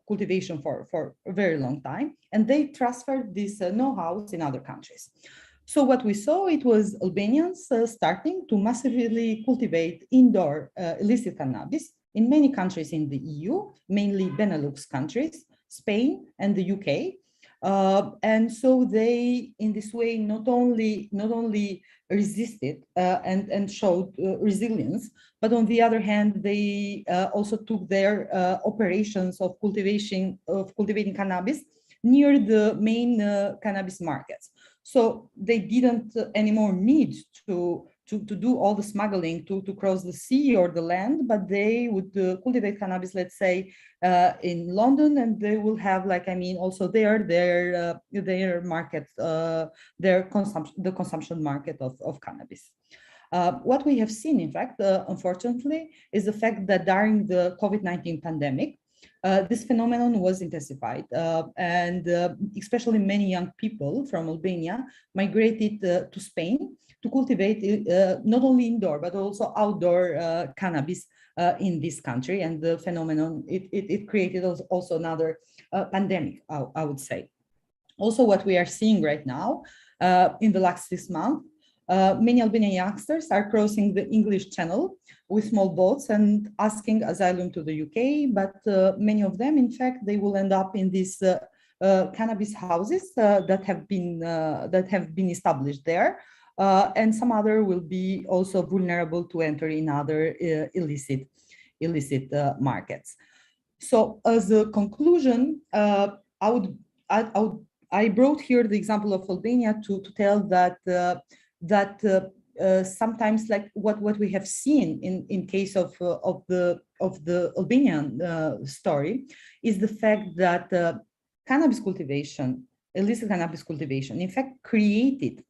cultivation for a very long time, and they transferred this know-how in other countries. So what we saw, it was Albanians starting to massively cultivate indoor illicit cannabis in many countries in the EU, mainly Benelux countries, Spain and the UK. And so they, in this way, not only resisted and showed resilience, but on the other hand, they also took their operations of cultivating cannabis near the main cannabis markets. So they didn't anymore need to do all the smuggling to cross the sea or the land, but they would cultivate cannabis, let's say, in London, and they will have, like, I mean, also their market, the consumption market of cannabis. What we have seen, in fact, unfortunately, is the fact that during the COVID-19 pandemic, this phenomenon was intensified, and especially many young people from Albania migrated to Spain to cultivate not only indoor but also outdoor cannabis in this country, and the phenomenon it created also another pandemic, I would say. Also, what we are seeing right now in the last 6 months, many Albanian youngsters are crossing the English Channel with small boats and asking asylum to the UK, but many of them, in fact, they will end up in these cannabis houses that have been established there, and some other will be also vulnerable to enter in other illicit markets. So, as a conclusion, I brought here the example of Albania to tell that sometimes, like what we have seen in case of the Albanian story, is the fact that cannabis cultivation, illicit cannabis cultivation, in fact, created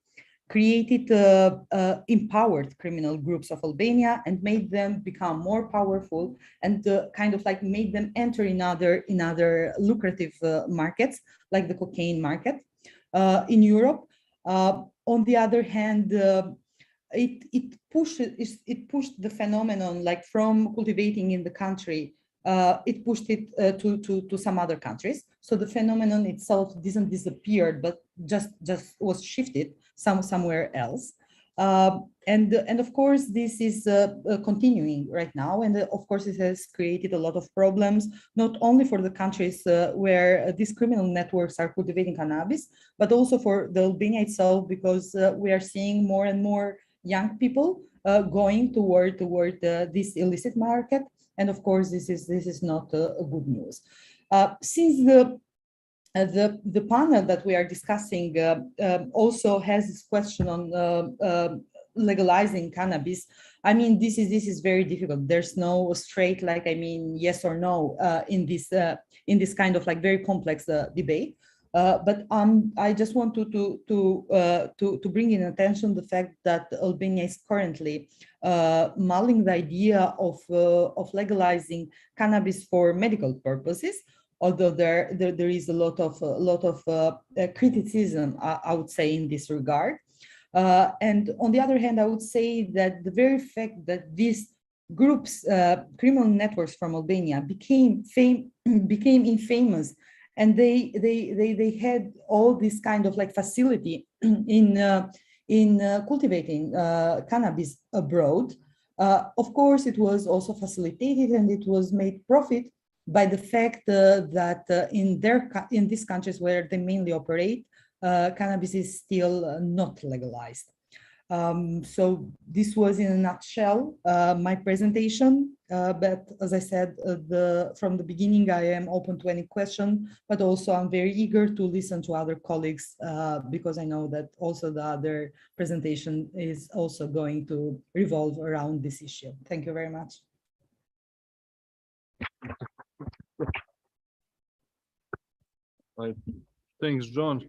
empowered criminal groups of Albania and made them become more powerful, and kind of like made them enter in other lucrative markets, like the cocaine market in Europe. On the other hand, it pushed the phenomenon, like, from cultivating in the country, it pushed it to some other countries. So the phenomenon itself didn't disappear, but just was shifted somewhere else. And of course, this is continuing right now. And of course, it has created a lot of problems, not only for the countries where these criminal networks are cultivating cannabis, but also for the Albania itself, because we are seeing more and more young people going toward this illicit market. And of course, this is not a good news. Since the panel that we are discussing also has this question on legalizing cannabis, I mean, this is very difficult. There's no straight, like, I mean, yes or no in this kind of like very complex debate. But I just want to bring in attention the fact that Albania is currently mulling the idea of legalizing cannabis for medical purposes, although there is a lot of criticism, I would say, in this regard. And on the other hand, I would say that the very fact that these groups, criminal networks from Albania, became infamous, and they had all this kind of like facility in cultivating cannabis abroad, Of course, it was also facilitated and it was made profit by the fact that in these countries where they mainly operate, cannabis is still not legalized. So this was in a nutshell my presentation. But as I said from the beginning, I am open to any question, but also I'm very eager to listen to other colleagues because I know that also the other presentation is also going to revolve around this issue. Thank you very much. Thanks, John,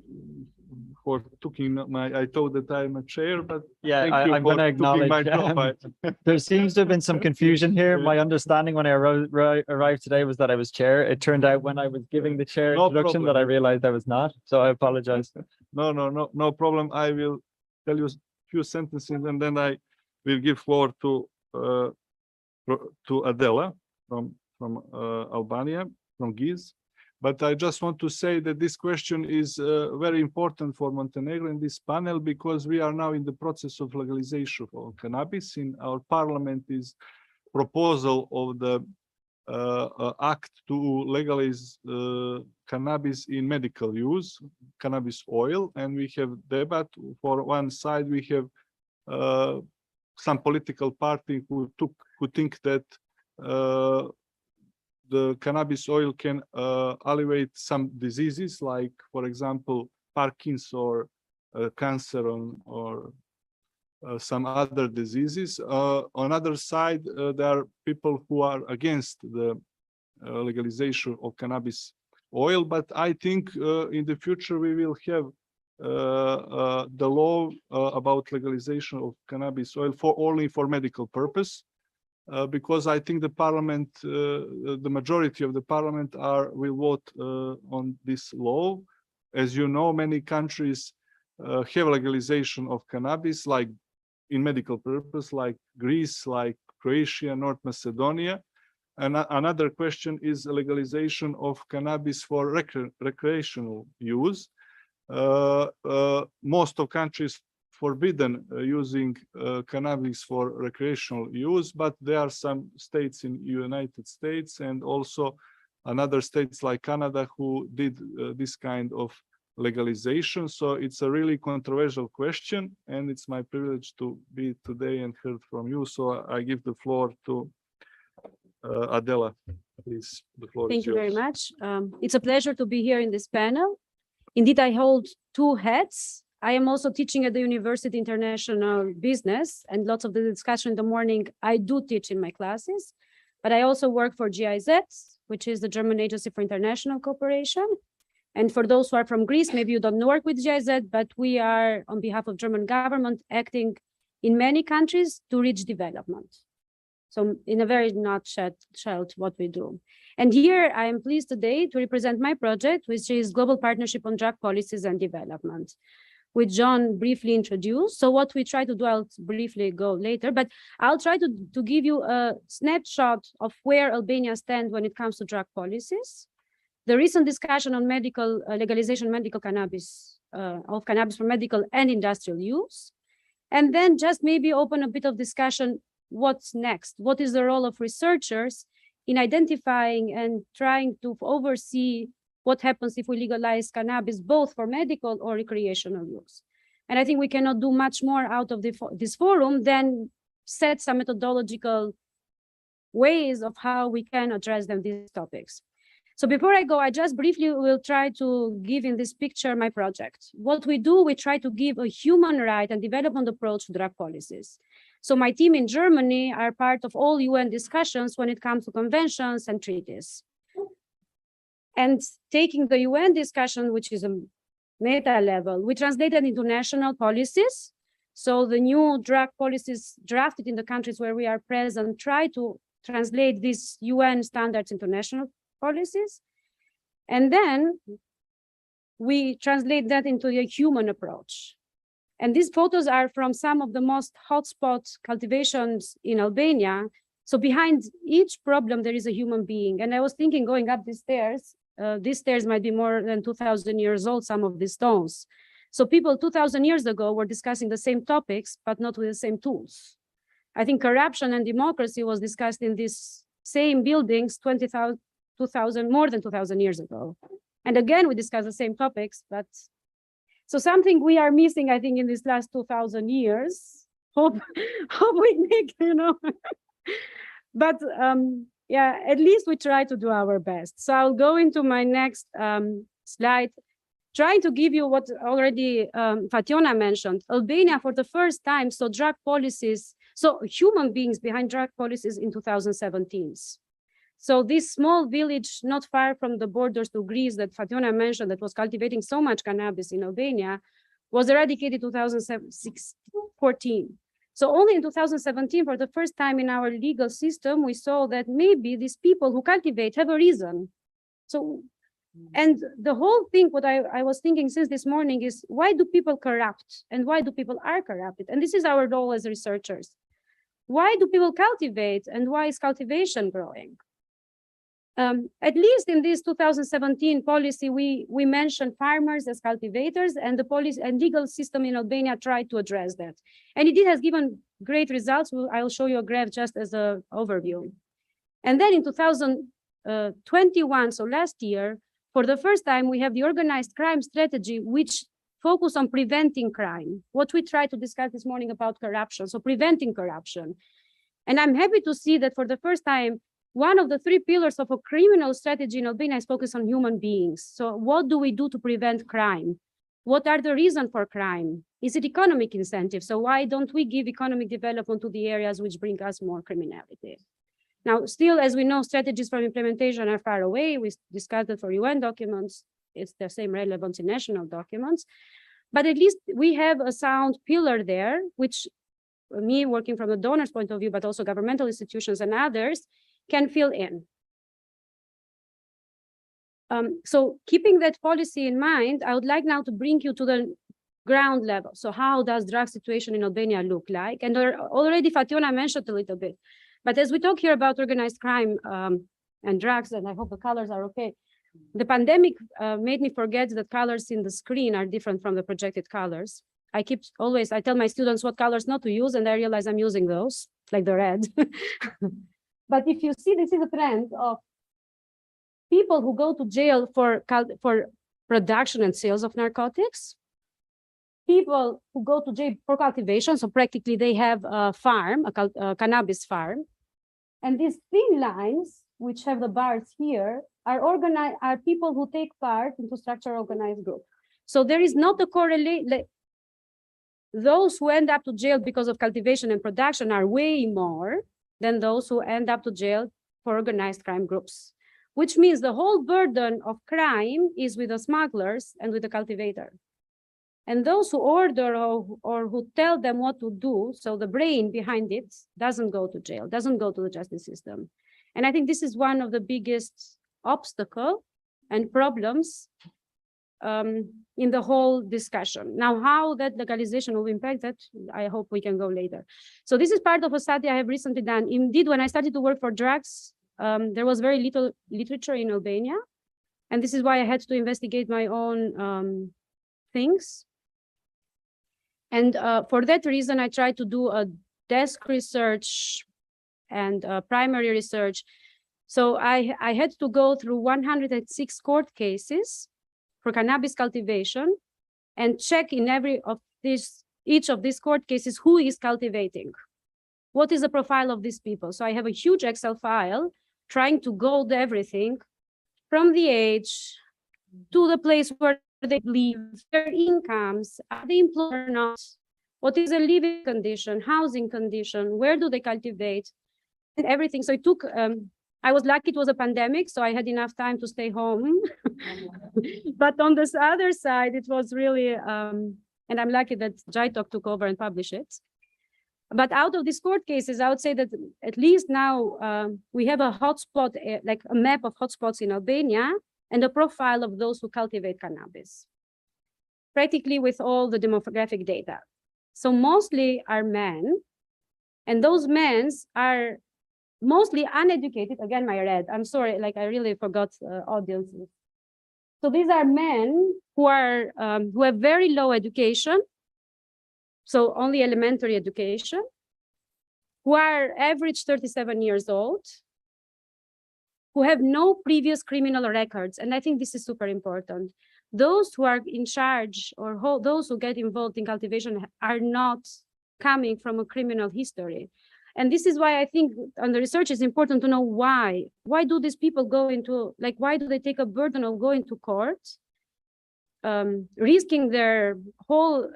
for taking I thought that I'm a chair, but Yeah, thank you I'm for going to taking my acknowledge. job. There seems to have been some confusion here. My understanding when I arrived today was that I was chair. It turned out when I was giving the chair No introduction that problem. I realized I was not. So I apologize. No problem. I will tell you a few sentences and then I will give floor to Adela from Albania, from GIZ. But I just want to say that this question is very important for Montenegro in this panel because we are now in the process of legalization of cannabis. In our parliament is proposal of the act to legalize cannabis in medical use, cannabis oil, and we have debate. For one side, we have some political party who think that the cannabis oil can alleviate some diseases, like, for example, Parkinson's or cancer or some other diseases. On other side, there are people who are against the legalization of cannabis oil, but I think in the future we will have the law about legalization of cannabis oil only for medical purpose. Because I think the parliament, the majority of the parliament will vote on this law. As you know, many countries have legalization of cannabis, like in medical purpose, like Greece, like Croatia, North Macedonia. And another question is legalization of cannabis for recreational use. Most of countries forbidden using cannabis for recreational use, but there are some states in United States and also another states like Canada who did this kind of legalization. So it's a really controversial question, and it's my privilege to be today and heard from you. So I give the floor to Adela. Please, the floor is Thank you very yours. much. It's a pleasure to be here in this panel. Indeed, I hold two hats. I am also teaching at the University International Business, and lots of the discussion in the morning I do teach in my classes, but I also work for GIZ, which is the German Agency for International Cooperation. And for those who are from Greece, maybe you don't work with GIZ, but we are on behalf of German government acting in many countries to reach development. So in a very nutshell, what we do. And here I am pleased today to represent my project, which is Global Partnership on Drug Policies and Development, which John briefly introduced. So what we try to do, I'll briefly go later, but I'll try to give you a snapshot of where Albania stands when it comes to drug policies, the recent discussion on medical legalization, medical cannabis, of cannabis for medical and industrial use, and then just maybe open a bit of discussion, what's next? What is the role of researchers in identifying and trying to oversee what happens if we legalize cannabis, both for medical or recreational use? And I think we cannot do much more out of this forum than set some methodological ways of how we can address these topics. So before I go, I just briefly will try to give in this picture my project. What we do, we try to give a human right and development approach to drug policies. So my team in Germany are part of all UN discussions when it comes to conventions and treaties. And taking the UN discussion, which is a meta level, we translated into national policies. So the new drug policies drafted in the countries where we are present try to translate these UN standards into national policies. And then we translate that into a human approach. And these photos are from some of the most hotspot cultivations in Albania. So behind each problem, there is a human being. And I was thinking going up these stairs might be more than 2,000 years old, some of these stones. So people 2,000 years ago were discussing the same topics, but not with the same tools. I think corruption and democracy was discussed in these same buildings 2000, more than 2000 years ago. And again, we discussed the same topics, but so something we are missing, I think, in these last 2000 years. Hope we make, but yeah, at least we try to do our best. So I'll go into my next slide, trying to give you what already Fatjona mentioned. Albania, for the first time, saw drug policies, so human beings behind drug policies in 2017. So this small village not far from the borders to Greece that Fatjona mentioned that was cultivating so much cannabis in Albania was eradicated in 2014. So only in 2017, for the first time in our legal system, we saw that maybe these people who cultivate have a reason. So, and the whole thing, what I was thinking since this morning is, why do people corrupt and why do people are corrupted? And this is our role as researchers. Why do people cultivate and why is cultivation growing? At least in this 2017 policy, we mentioned farmers as cultivators, and the policy and legal system in Albania tried to address that. And it has given great results. I'll show you a graph just as an overview. And then in 2021, so last year, for the first time, we have the organized crime strategy, which focus on preventing crime. What we tried to discuss this morning about corruption, so preventing corruption. And I'm happy to see that for the first time, one of the three pillars of a criminal strategy in Albania is focused on human beings. So what do we do to prevent crime? What are the reasons for crime? Is it economic incentive? So why don't we give economic development to the areas which bring us more criminality? Now, still, as we know, strategies for implementation are far away. We discussed it for UN documents. It's the same relevance in national documents. But at least we have a sound pillar there, which me working from the donor's point of view, but also governmental institutions and others, can fill in. So keeping that policy in mind, I would like now to bring you to the ground level. So how does drug situation in Albania look like? And already Fatjona mentioned a little bit, but as we talk here about organized crime and drugs, and I hope the colors are okay, the pandemic made me forget that colors in the screen are different from the projected colors. I tell my students what colors not to use, and I realize I'm using those, like the red. But if you see, this is a trend of people who go to jail for production and sales of narcotics, people who go to jail for cultivation, so practically they have a farm, a cannabis farm, and these thin lines, which have the bars here, are people who take part into structured organized group. So there is not a correlation. Those who end up to jail because of cultivation and production are way more than those who end up to jail for organized crime groups, which means the whole burden of crime is with the smugglers and with the cultivator. And those who order or who tell them what to do, so the brain behind it doesn't go to jail, doesn't go to the justice system. And I think this is one of the biggest obstacles and problems in the whole discussion. Now, how that legalization will impact that, I hope we can go later. So this is part of a study I have recently done. Indeed, when I started to work for drugs, there was very little literature in Albania. And this is why I had to investigate my own things. And for that reason, I tried to do a desk research and primary research. So I had to go through 106 court cases for cannabis cultivation and check in each of these court cases who is cultivating. What is the profile of these people? So I have a huge Excel file trying to go to everything from the age to the place where they live, their incomes, are they employed or not? What is their living condition, housing condition, where do they cultivate, and everything. So it took, I was lucky it was a pandemic, so I had enough time to stay home. But on this other side, it was really, and I'm lucky that JITOC took over and published it. But out of these court cases, I would say that at least now we have a hotspot, like a map of hotspots in Albania and a profile of those who cultivate cannabis, practically with all the demographic data. So mostly are men, and those men are mostly uneducated. Again, my red, I'm sorry, like I really forgot audiences. So these are men who have very low education, so only elementary education. who are average 37 years old, who have no previous criminal records. And I think this is super important. Those who are in charge or those who get involved in cultivation are not coming from a criminal history. And this is why I think on the research is important to know why. Why do these people go into, like, why do they take a burden of going to court, risking their whole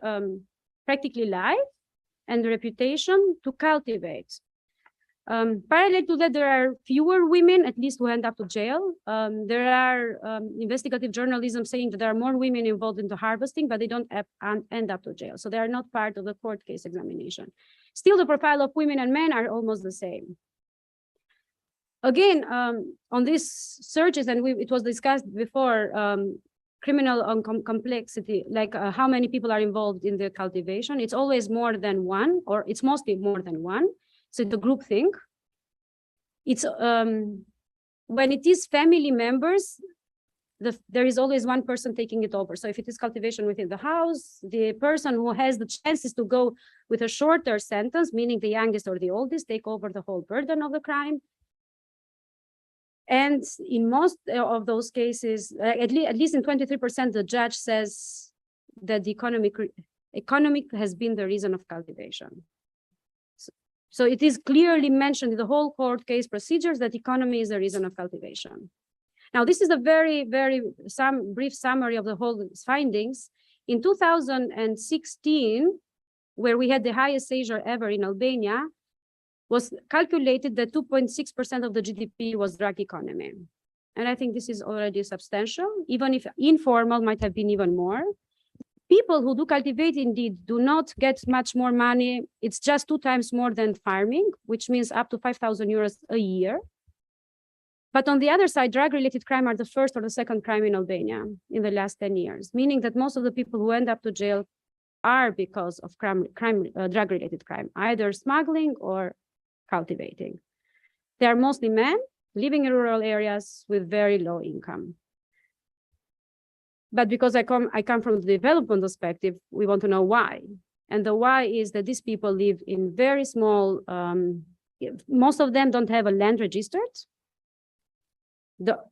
practically life and reputation to cultivate? Parallel to that, there are fewer women, at least, who end up to jail. There are investigative journalism saying that there are more women involved in the harvesting, but they don't end up to jail. So they are not part of the court case examination. Still, the profile of women and men are almost the same. Again, on these searches, and it was discussed before, criminal complexity, like how many people are involved in the cultivation. It's always more than one, or it's mostly more than one. So it's a group thing. It's when it is family members, there is always one person taking it over. So if it is cultivation within the house, the person who has the chances to go with a shorter sentence, meaning the youngest or the oldest, take over the whole burden of the crime. And in most of those cases, at least in 23%, the judge says that the economic has been the reason of cultivation. So it is clearly mentioned in the whole court case procedures that economy is the reason of cultivation. Now, this is a very, very brief summary of the whole findings. In 2016, where we had the highest seizure ever in Albania, was calculated that 2.6% of the GDP was drug economy. And I think this is already substantial, even if informal might have been even more. People who do cultivate indeed do not get much more money. It's just 2 times more than farming, which means up to 5,000 euros a year. But on the other side, drug-related crime are the first or the second crime in Albania in the last 10 years, meaning that most of the people who end up to jail are because of drug-related crime, either smuggling or cultivating. They are mostly men living in rural areas with very low income. But because I come from the development perspective, we want to know why. And the why is that these people live in very small, most of them don't have a land registered.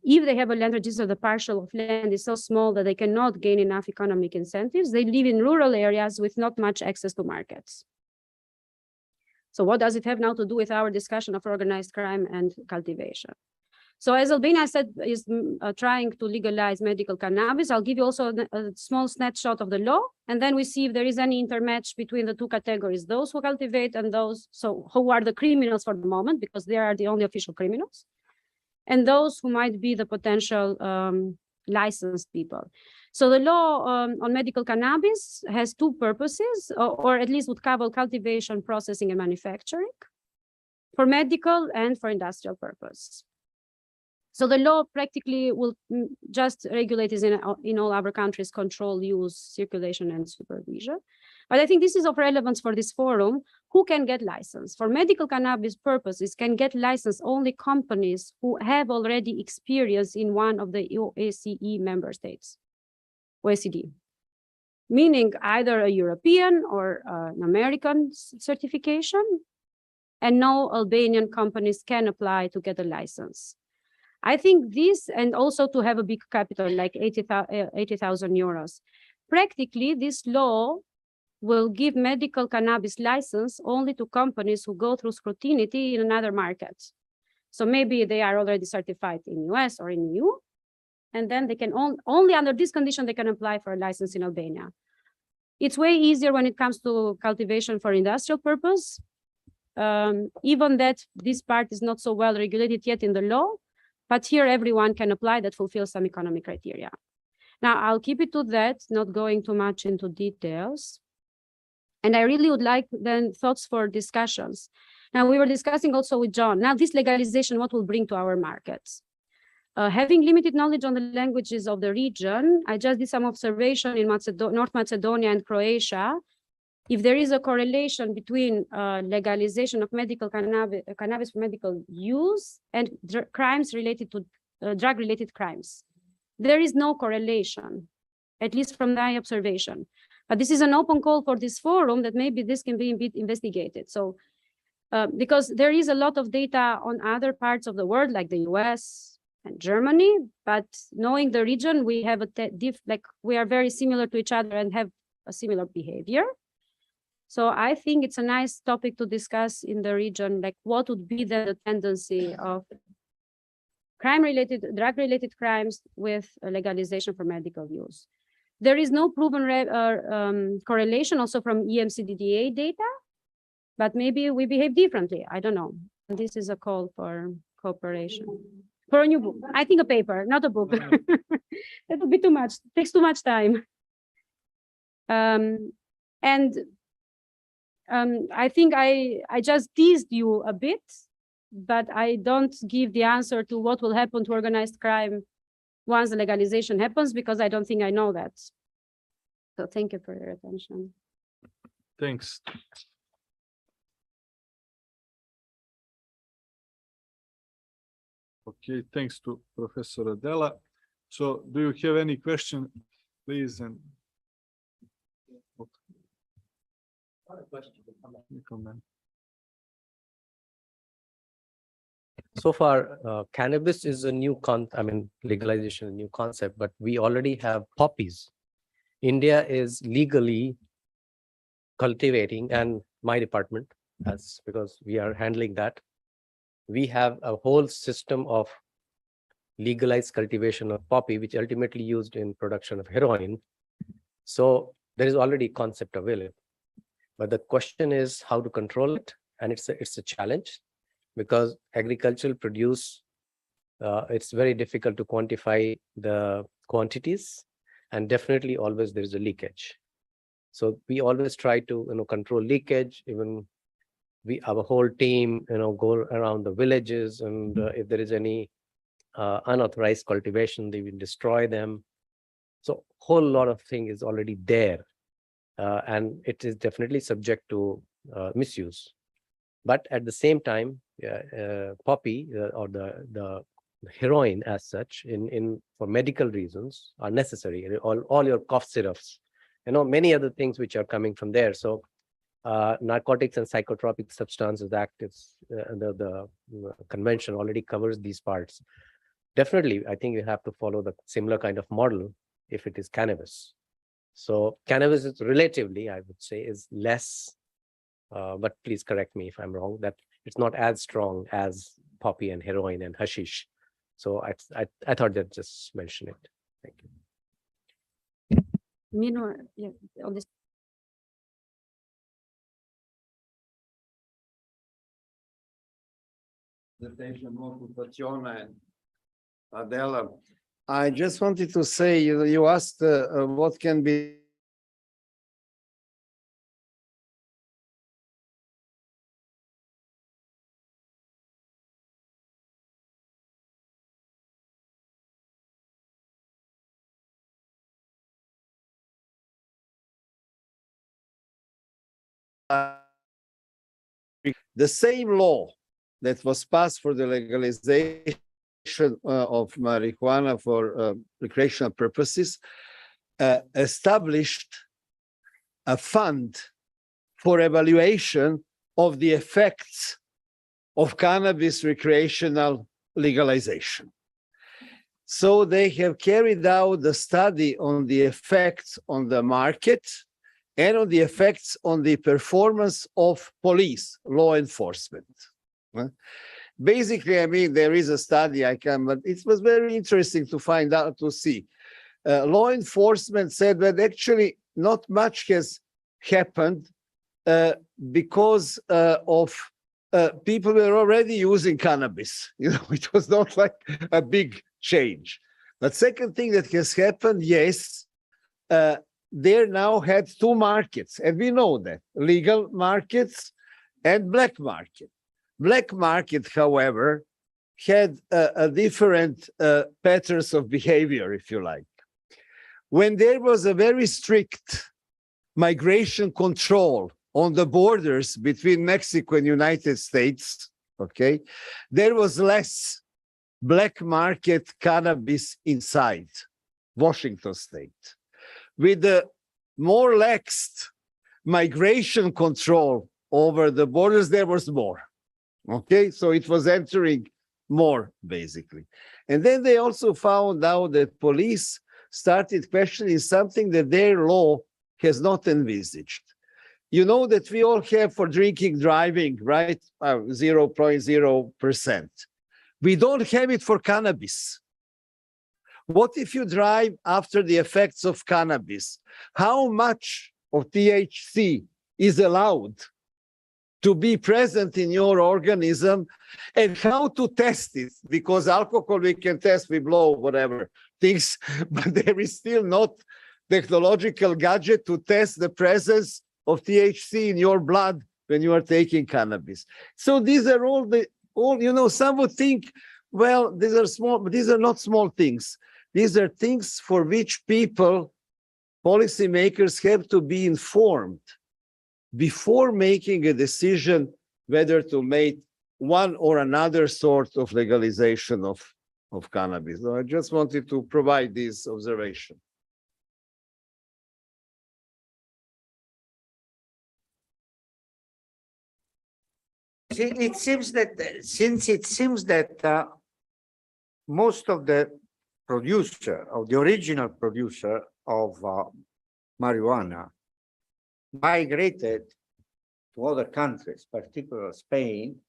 If they have a land register, the parcel of land is so small that they cannot gain enough economic incentives. They live in rural areas with not much access to markets. So what does it have now to do with our discussion of organized crime and cultivation? So as Albania said, is trying to legalize medical cannabis. I'll give you also a small snapshot of the law, and then we see if there is any intermatch between the two categories, those who cultivate and those who are the criminals for the moment, because they are the only official criminals, and those who might be the potential licensed people. So the law on medical cannabis has 2 purposes, or at least would cover cultivation, processing, and manufacturing for medical and for industrial purpose. So the law practically will just regulate is in all other countries, control, use, circulation, and supervision. But I think this is of relevance for this forum. Who can get license? For medical cannabis purposes, can get license only companies who have already experience in one of the OECD member states, OECD, meaning either a European or an American certification, and no Albanian companies can apply to get a license. I think this, and also to have a big capital like 80,000 euros. Practically, this law will give medical cannabis license only to companies who go through scrutiny in another market. So maybe they are already certified in US or in EU, and then they can only under this condition, they can apply for a license in Albania. It's way easier when it comes to cultivation for industrial purpose. Even that this part is not so well regulated yet in the law, but here everyone can apply that fulfills some economic criteria. Now I'll keep it to that, not going too much into details. And I really would like then thoughts for discussions. Now we were discussing also with John, now this legalization, what will bring to our markets? Having limited knowledge on the languages of the region, I just did some observation in North Macedonia and Croatia. If there is a correlation between legalization of medical cannabis for medical use and crimes related to drug-related crimes, there is no correlation, at least from my observation. But this is an open call for this forum that maybe this can be investigated. So because there is a lot of data on other parts of the world, like the US and Germany, but knowing the region, we have we are very similar to each other and have a similar behavior. So I think it's a nice topic to discuss in the region, like what would be the tendency of drug-related crimes with legalization for medical use. There is no proven correlation also from EMCDDA data, but maybe we behave differently. I don't know. This is a call for cooperation. For a new book. I think a paper, not a book. That would be too much. It takes too much time. I think I just teased you a bit, but I don't give the answer to what will happen to organized crime once the legalization happens, because I don't think I know that. So thank you for your attention. Thanks. Okay, thanks to Professor Adela. So do you have any question, please? And comment. So far, cannabis is a new legalization, a new concept, but we already have poppies. India is legally cultivating, and my department, because we are handling that, we have a whole system of legalized cultivation of poppy, which ultimately used in production of heroin. So there is already concept available. But the question is how to control it. And it's a challenge, because agricultural produce, it's very difficult to quantify the quantities, and definitely always there is a leakage. So we always try to control leakage. Even our whole team go around the villages, and if there is any unauthorized cultivation, they will destroy them. So whole lot of thing is already there, and it is definitely subject to misuse. But at the same time, poppy or the heroin as such for medical reasons are necessary. All your cough syrups, many other things which are coming from there. So Narcotics and Psychotropic Substances Act, the convention already covers these parts. Definitely, I think you have to follow the similar kind of model if it is cannabis. So cannabis is relatively, I would say, is less, but please correct me if I'm wrong, that it's not as strong as poppy and heroin and hashish. So I thought that just mention it. Thank you. Meanwhile, yeah, on this. Adela, I just wanted to say, you asked what can be the same law that was passed for the legalization of marijuana for recreational purposes established a fund for evaluation of the effects of cannabis recreational legalization. So they have carried out the study on the effects on the market and on the effects on the performance of police, law enforcement. Basically, I mean, there is a study but it was very interesting to find out, to see. Law enforcement said that actually not much has happened because of people were already using cannabis. It was not like a big change. But second thing that has happened, yes, they now had two markets, and we know that, legal markets and black market. Black market, however, had a different patterns of behavior, if you like. When there was a very strict migration control on the borders between Mexico and United States, okay, there was less black market cannabis inside Washington state. With the more laxed migration control over the borders, there was more. Okay, so it was entering more, basically. And then they also found out that police started questioning something that their law has not envisaged. You know that we all have for drinking, driving, right? 0.0%. We don't have it for cannabis. What if you drive after the effects of cannabis? How much of THC is allowed to be present in your organism, and how to test it? Because alcohol we can test, we blow whatever things, but there is still not technological gadget to test the presence of THC in your blood when you are taking cannabis. So these are all you know, some would think, well, these are small, but these are not small things. These are things for which people, policymakers, have to be informed before making a decision whether to make one or another sort of legalization of cannabis. So I just wanted to provide this observation. It seems that most of the original producer of marijuana migrated to other countries, particularly Spain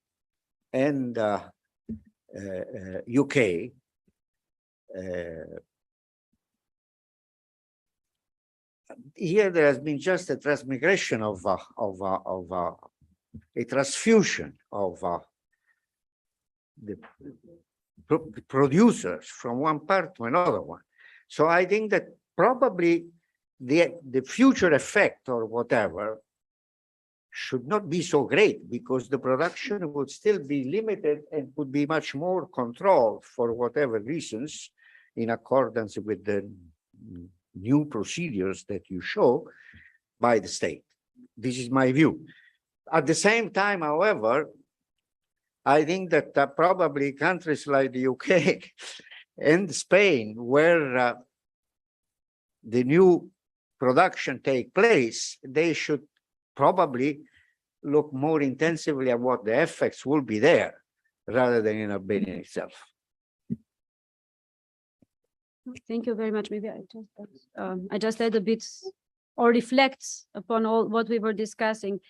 and UK. Here there has been just a transmigration a transfusion of the producers from one part to another one. So I think that probably the future effect or whatever should not be so great, because the production would still be limited and would be much more controlled for whatever reasons, in accordance with the new procedures that you show, by the state. This is my view. At the same time, however, I think that probably countries like the UK and Spain, where the new production take place, they should probably look more intensively at what the effects will be there, rather than in Albania itself. Thank you very much. Maybe I just add a bit or reflect upon all what we were discussing.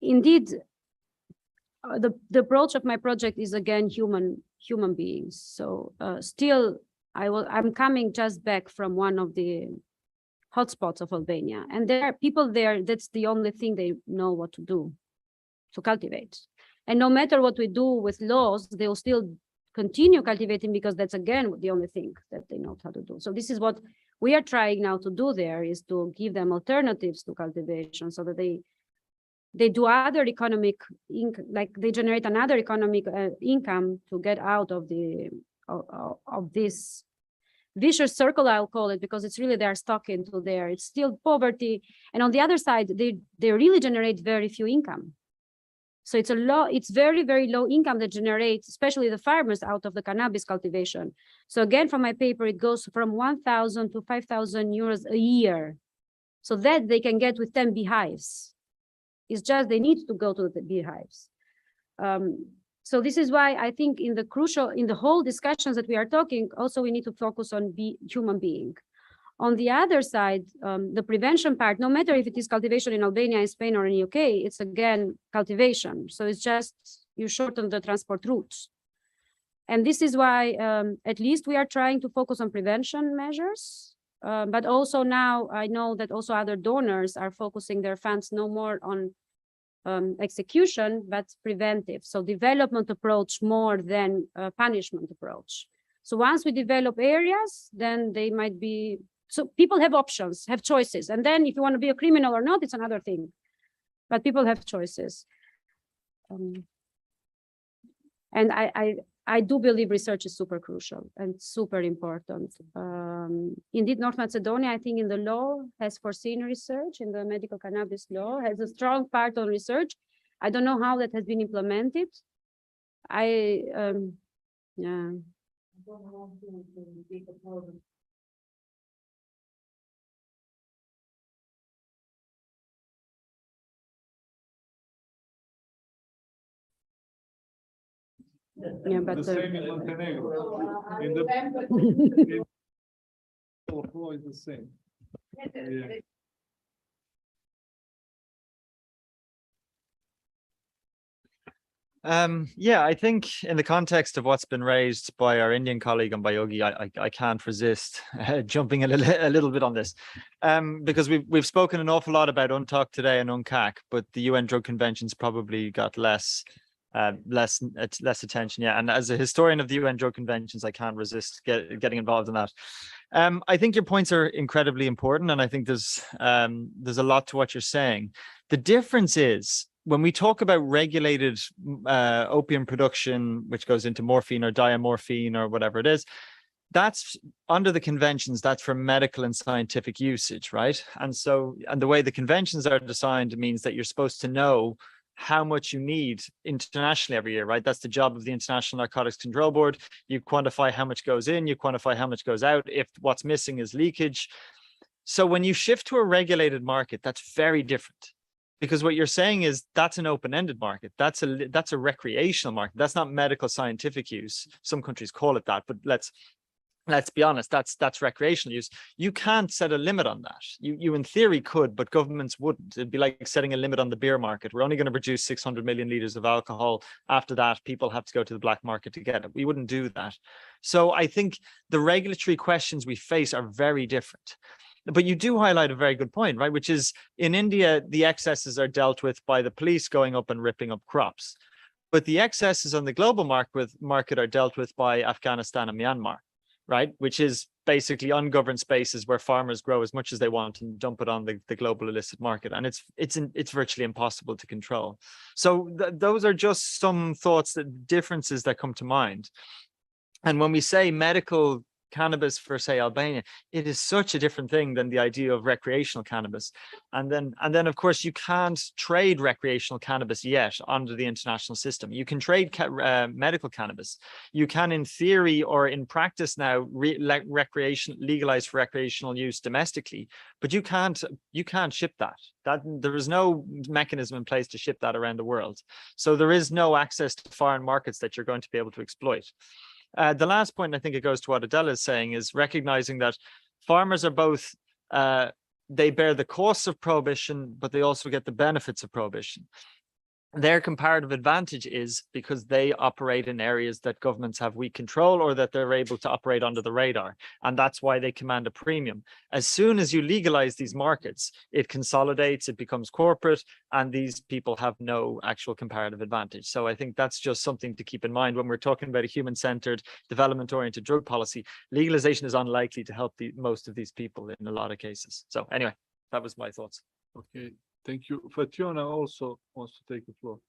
Indeed, the approach of my project is again human beings. So still, I'm coming just back from one of the hotspots of Albania, and there are people there. That's the only thing they know what to do, to cultivate. And no matter what we do with laws, they will still continue cultivating, because that's again the only thing that they know how to do. So this is what we are trying now to do there, is to give them alternatives to cultivation, so that they do other economic, like they generate another economic income to get out of this vicious circle, I'll call it, because it's really they're stuck into there. It's still poverty, and on the other side, they really generate very few income. So it's very, very low income that generates, especially the farmers, out of the cannabis cultivation. So again, from my paper, it goes from 1,000 to 5,000 euros a year. So that they can get with 10 beehives. It's just they need to go to the beehives. So this is why I think in the whole discussions that we are talking, also we need to focus on human being. On the other side, the prevention part, no matter if it is cultivation in Albania, in Spain, or in UK, it's again cultivation. So it's just you shorten the transport routes. And this is why at least we are trying to focus on prevention measures. But also now I know that also other donors are focusing their funds no more on execution, but preventive. So development approach more than punishment approach. So once we develop areas, then they might be, so people have options, have choices. And then if you want to be a criminal or not, it's another thing. But people have choices. And I do believe research is super crucial and super important. Indeed, North Macedonia, I think in the law has foreseen research, in the medical cannabis law, has a strong part on research. I don't know how that has been implemented. Yeah. Yeah, but The same in Montenegro. In the law is the same. Yeah. Yeah, I think in the context of what's been raised by our Indian colleague and by Yogi, I can't resist jumping a little bit on this, because we've spoken an awful lot about UNTOC today and UNCAC, but the UN Drug Convention's probably got less attention. Yeah, and as a historian of the UN Drug Conventions, I can't resist getting involved in that. I think your points are incredibly important, and I think there's a lot to what you're saying. The difference is, when we talk about regulated opium production, which goes into morphine or diamorphine or whatever it is, that's under the conventions, that's for medical and scientific usage, right? And the way the conventions are designed means that you're supposed to know how much you need internationally every year, right? That's the job of the International Narcotics Control Board. You quantify how much goes in, you quantify how much goes out, if what's missing is leakage. So when you shift to a regulated market, that's very different. Because what you're saying is that's an open-ended market. That's a recreational market. That's not medical scientific use. Some countries call it that, but let's be honest, that's recreational use. You can't set a limit on that. You in theory could, but governments wouldn't. It'd be like setting a limit on the beer market. We're only going to produce 600 million liters of alcohol. After that, people have to go to the black market to get it. We wouldn't do that. So I think the regulatory questions we face are very different. But you do highlight a very good point, right? Which is, in India, the excesses are dealt with by the police going up and ripping up crops. But the excesses on the global market are dealt with by Afghanistan and Myanmar, right? Which is basically ungoverned spaces where farmers grow as much as they want and dump it on the global illicit market. And it's virtually impossible to control. So those are just some thoughts, differences that come to mind. And when we say medical cannabis for, say, Albania, it is such a different thing than the idea of recreational cannabis. And then of course you can't trade recreational cannabis yet under the international system. You can trade medical cannabis. You can, in theory or in practice now, legalize for recreational use domestically, but you can't ship that. There is no mechanism in place to ship that around the world. So there is no access to foreign markets that you're going to be able to exploit. The last point, I think it goes to what Adela is saying, is recognizing that farmers are both, they bear the costs of prohibition, but they also get the benefits of prohibition. Their comparative advantage is because they operate in areas that governments have weak control, or that they're able to operate under the radar. And that's why they command a premium. As soon as you legalize these markets, it consolidates, it becomes corporate, and these people have no actual comparative advantage. So I think that's just something to keep in mind when we're talking about a human-centered, development-oriented drug policy. Legalization is unlikely to help most of these people in a lot of cases. So anyway, that was my thoughts. Okay. Thank you. Fatjona also wants to take the floor.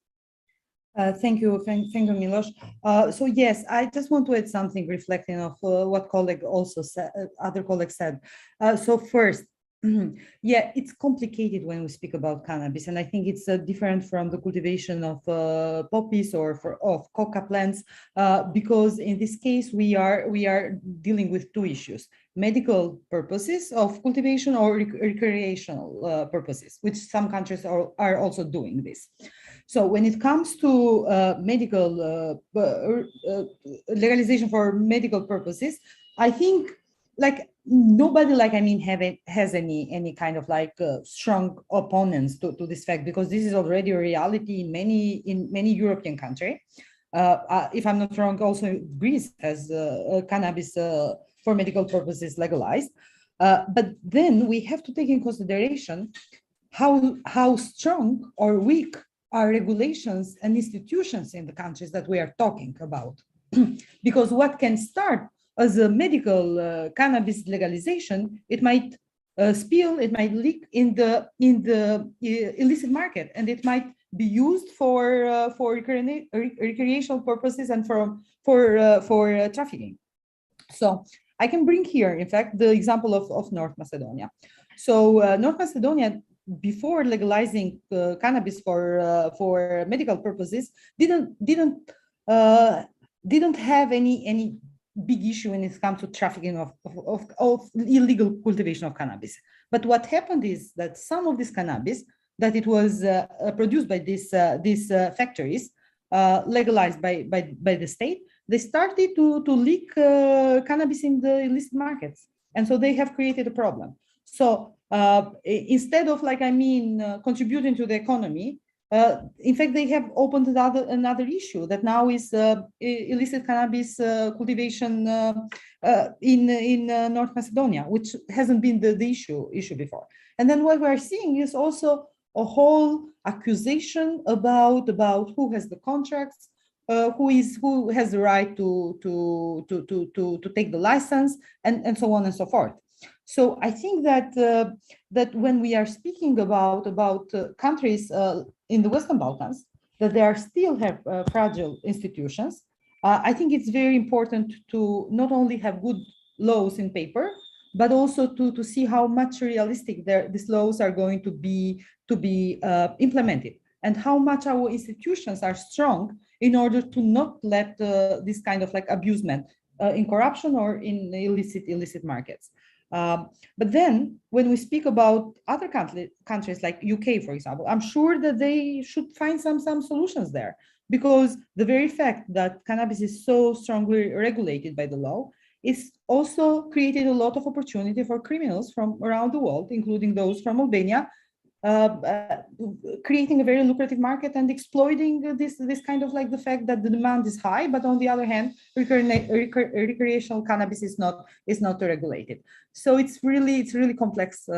Thank you, Milos. So yes, I just want to add something reflecting of what colleague also said, other colleagues said. So first, yeah, it's complicated when we speak about cannabis, and I think it's different from the cultivation of poppies or of coca plants, because in this case we are dealing with two issues: medical purposes of cultivation or recreational purposes, which some countries are also doing this. So when it comes to medical legalization for medical purposes, I think nobody has any kind of strong opponents to this fact, because this is already a reality in many European countries. If I'm not wrong, also Greece has cannabis for medical purposes legalized. But then we have to take in consideration how strong or weak are regulations and institutions in the countries that we are talking about. Because what can start as a medical cannabis legalization, it might it might leak in the illicit market, and it might be used for recreational purposes and for trafficking. So I can bring here, in fact, the example of North Macedonia. So North Macedonia, before legalizing cannabis for medical purposes, didn't have any big issue when it comes to trafficking of illegal cultivation of cannabis. But what happened is that some of this cannabis that it was produced by these factories legalized by the state, they started to leak cannabis in the illicit markets. And so they have created a problem. So instead of contributing to the economy, in fact, they have opened another issue that now is illicit cannabis cultivation in North Macedonia, which hasn't been the issue before. And then what we're seeing is also a whole accusation about who has the contracts, who has the right to take the license, and so on and so forth. So I think that that when we are speaking about countries in the Western Balkans, that they still have fragile institutions, I think it's very important to not only have good laws in paper, but also to see how much realistic these laws are going to be implemented, and how much our institutions are strong in order to not let this kind of abusement in corruption or in illicit markets. But then when we speak about other countries like UK, for example, I'm sure that they should find some solutions there, because the very fact that cannabis is so strongly regulated by the law is also created a lot of opportunity for criminals from around the world, including those from Albania, creating a very lucrative market and exploiting this kind of the fact that the demand is high, but on the other hand, recreational cannabis is not regulated. So it's really complex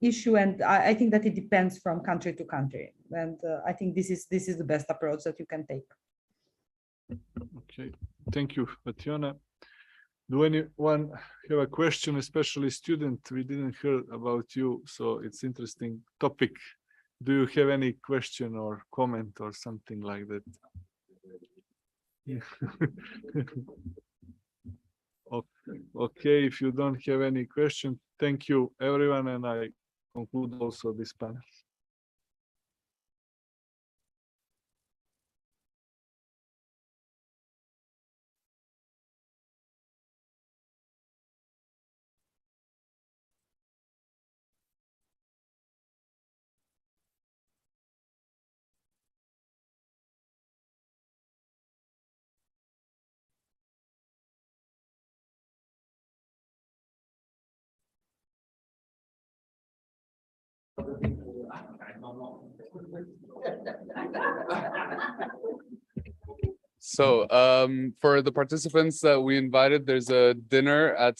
issue, and I think that it depends from country to country, and I think this is the best approach that you can take. Okay, thank you, Tatiana. Do anyone have a question, especially student? We didn't hear about you, so it's interesting topic. Do you have any question or comment or something like that? Okay, if you don't have any question, thank you everyone, and I conclude also this panel. So for the participants that we invited, there's a dinner at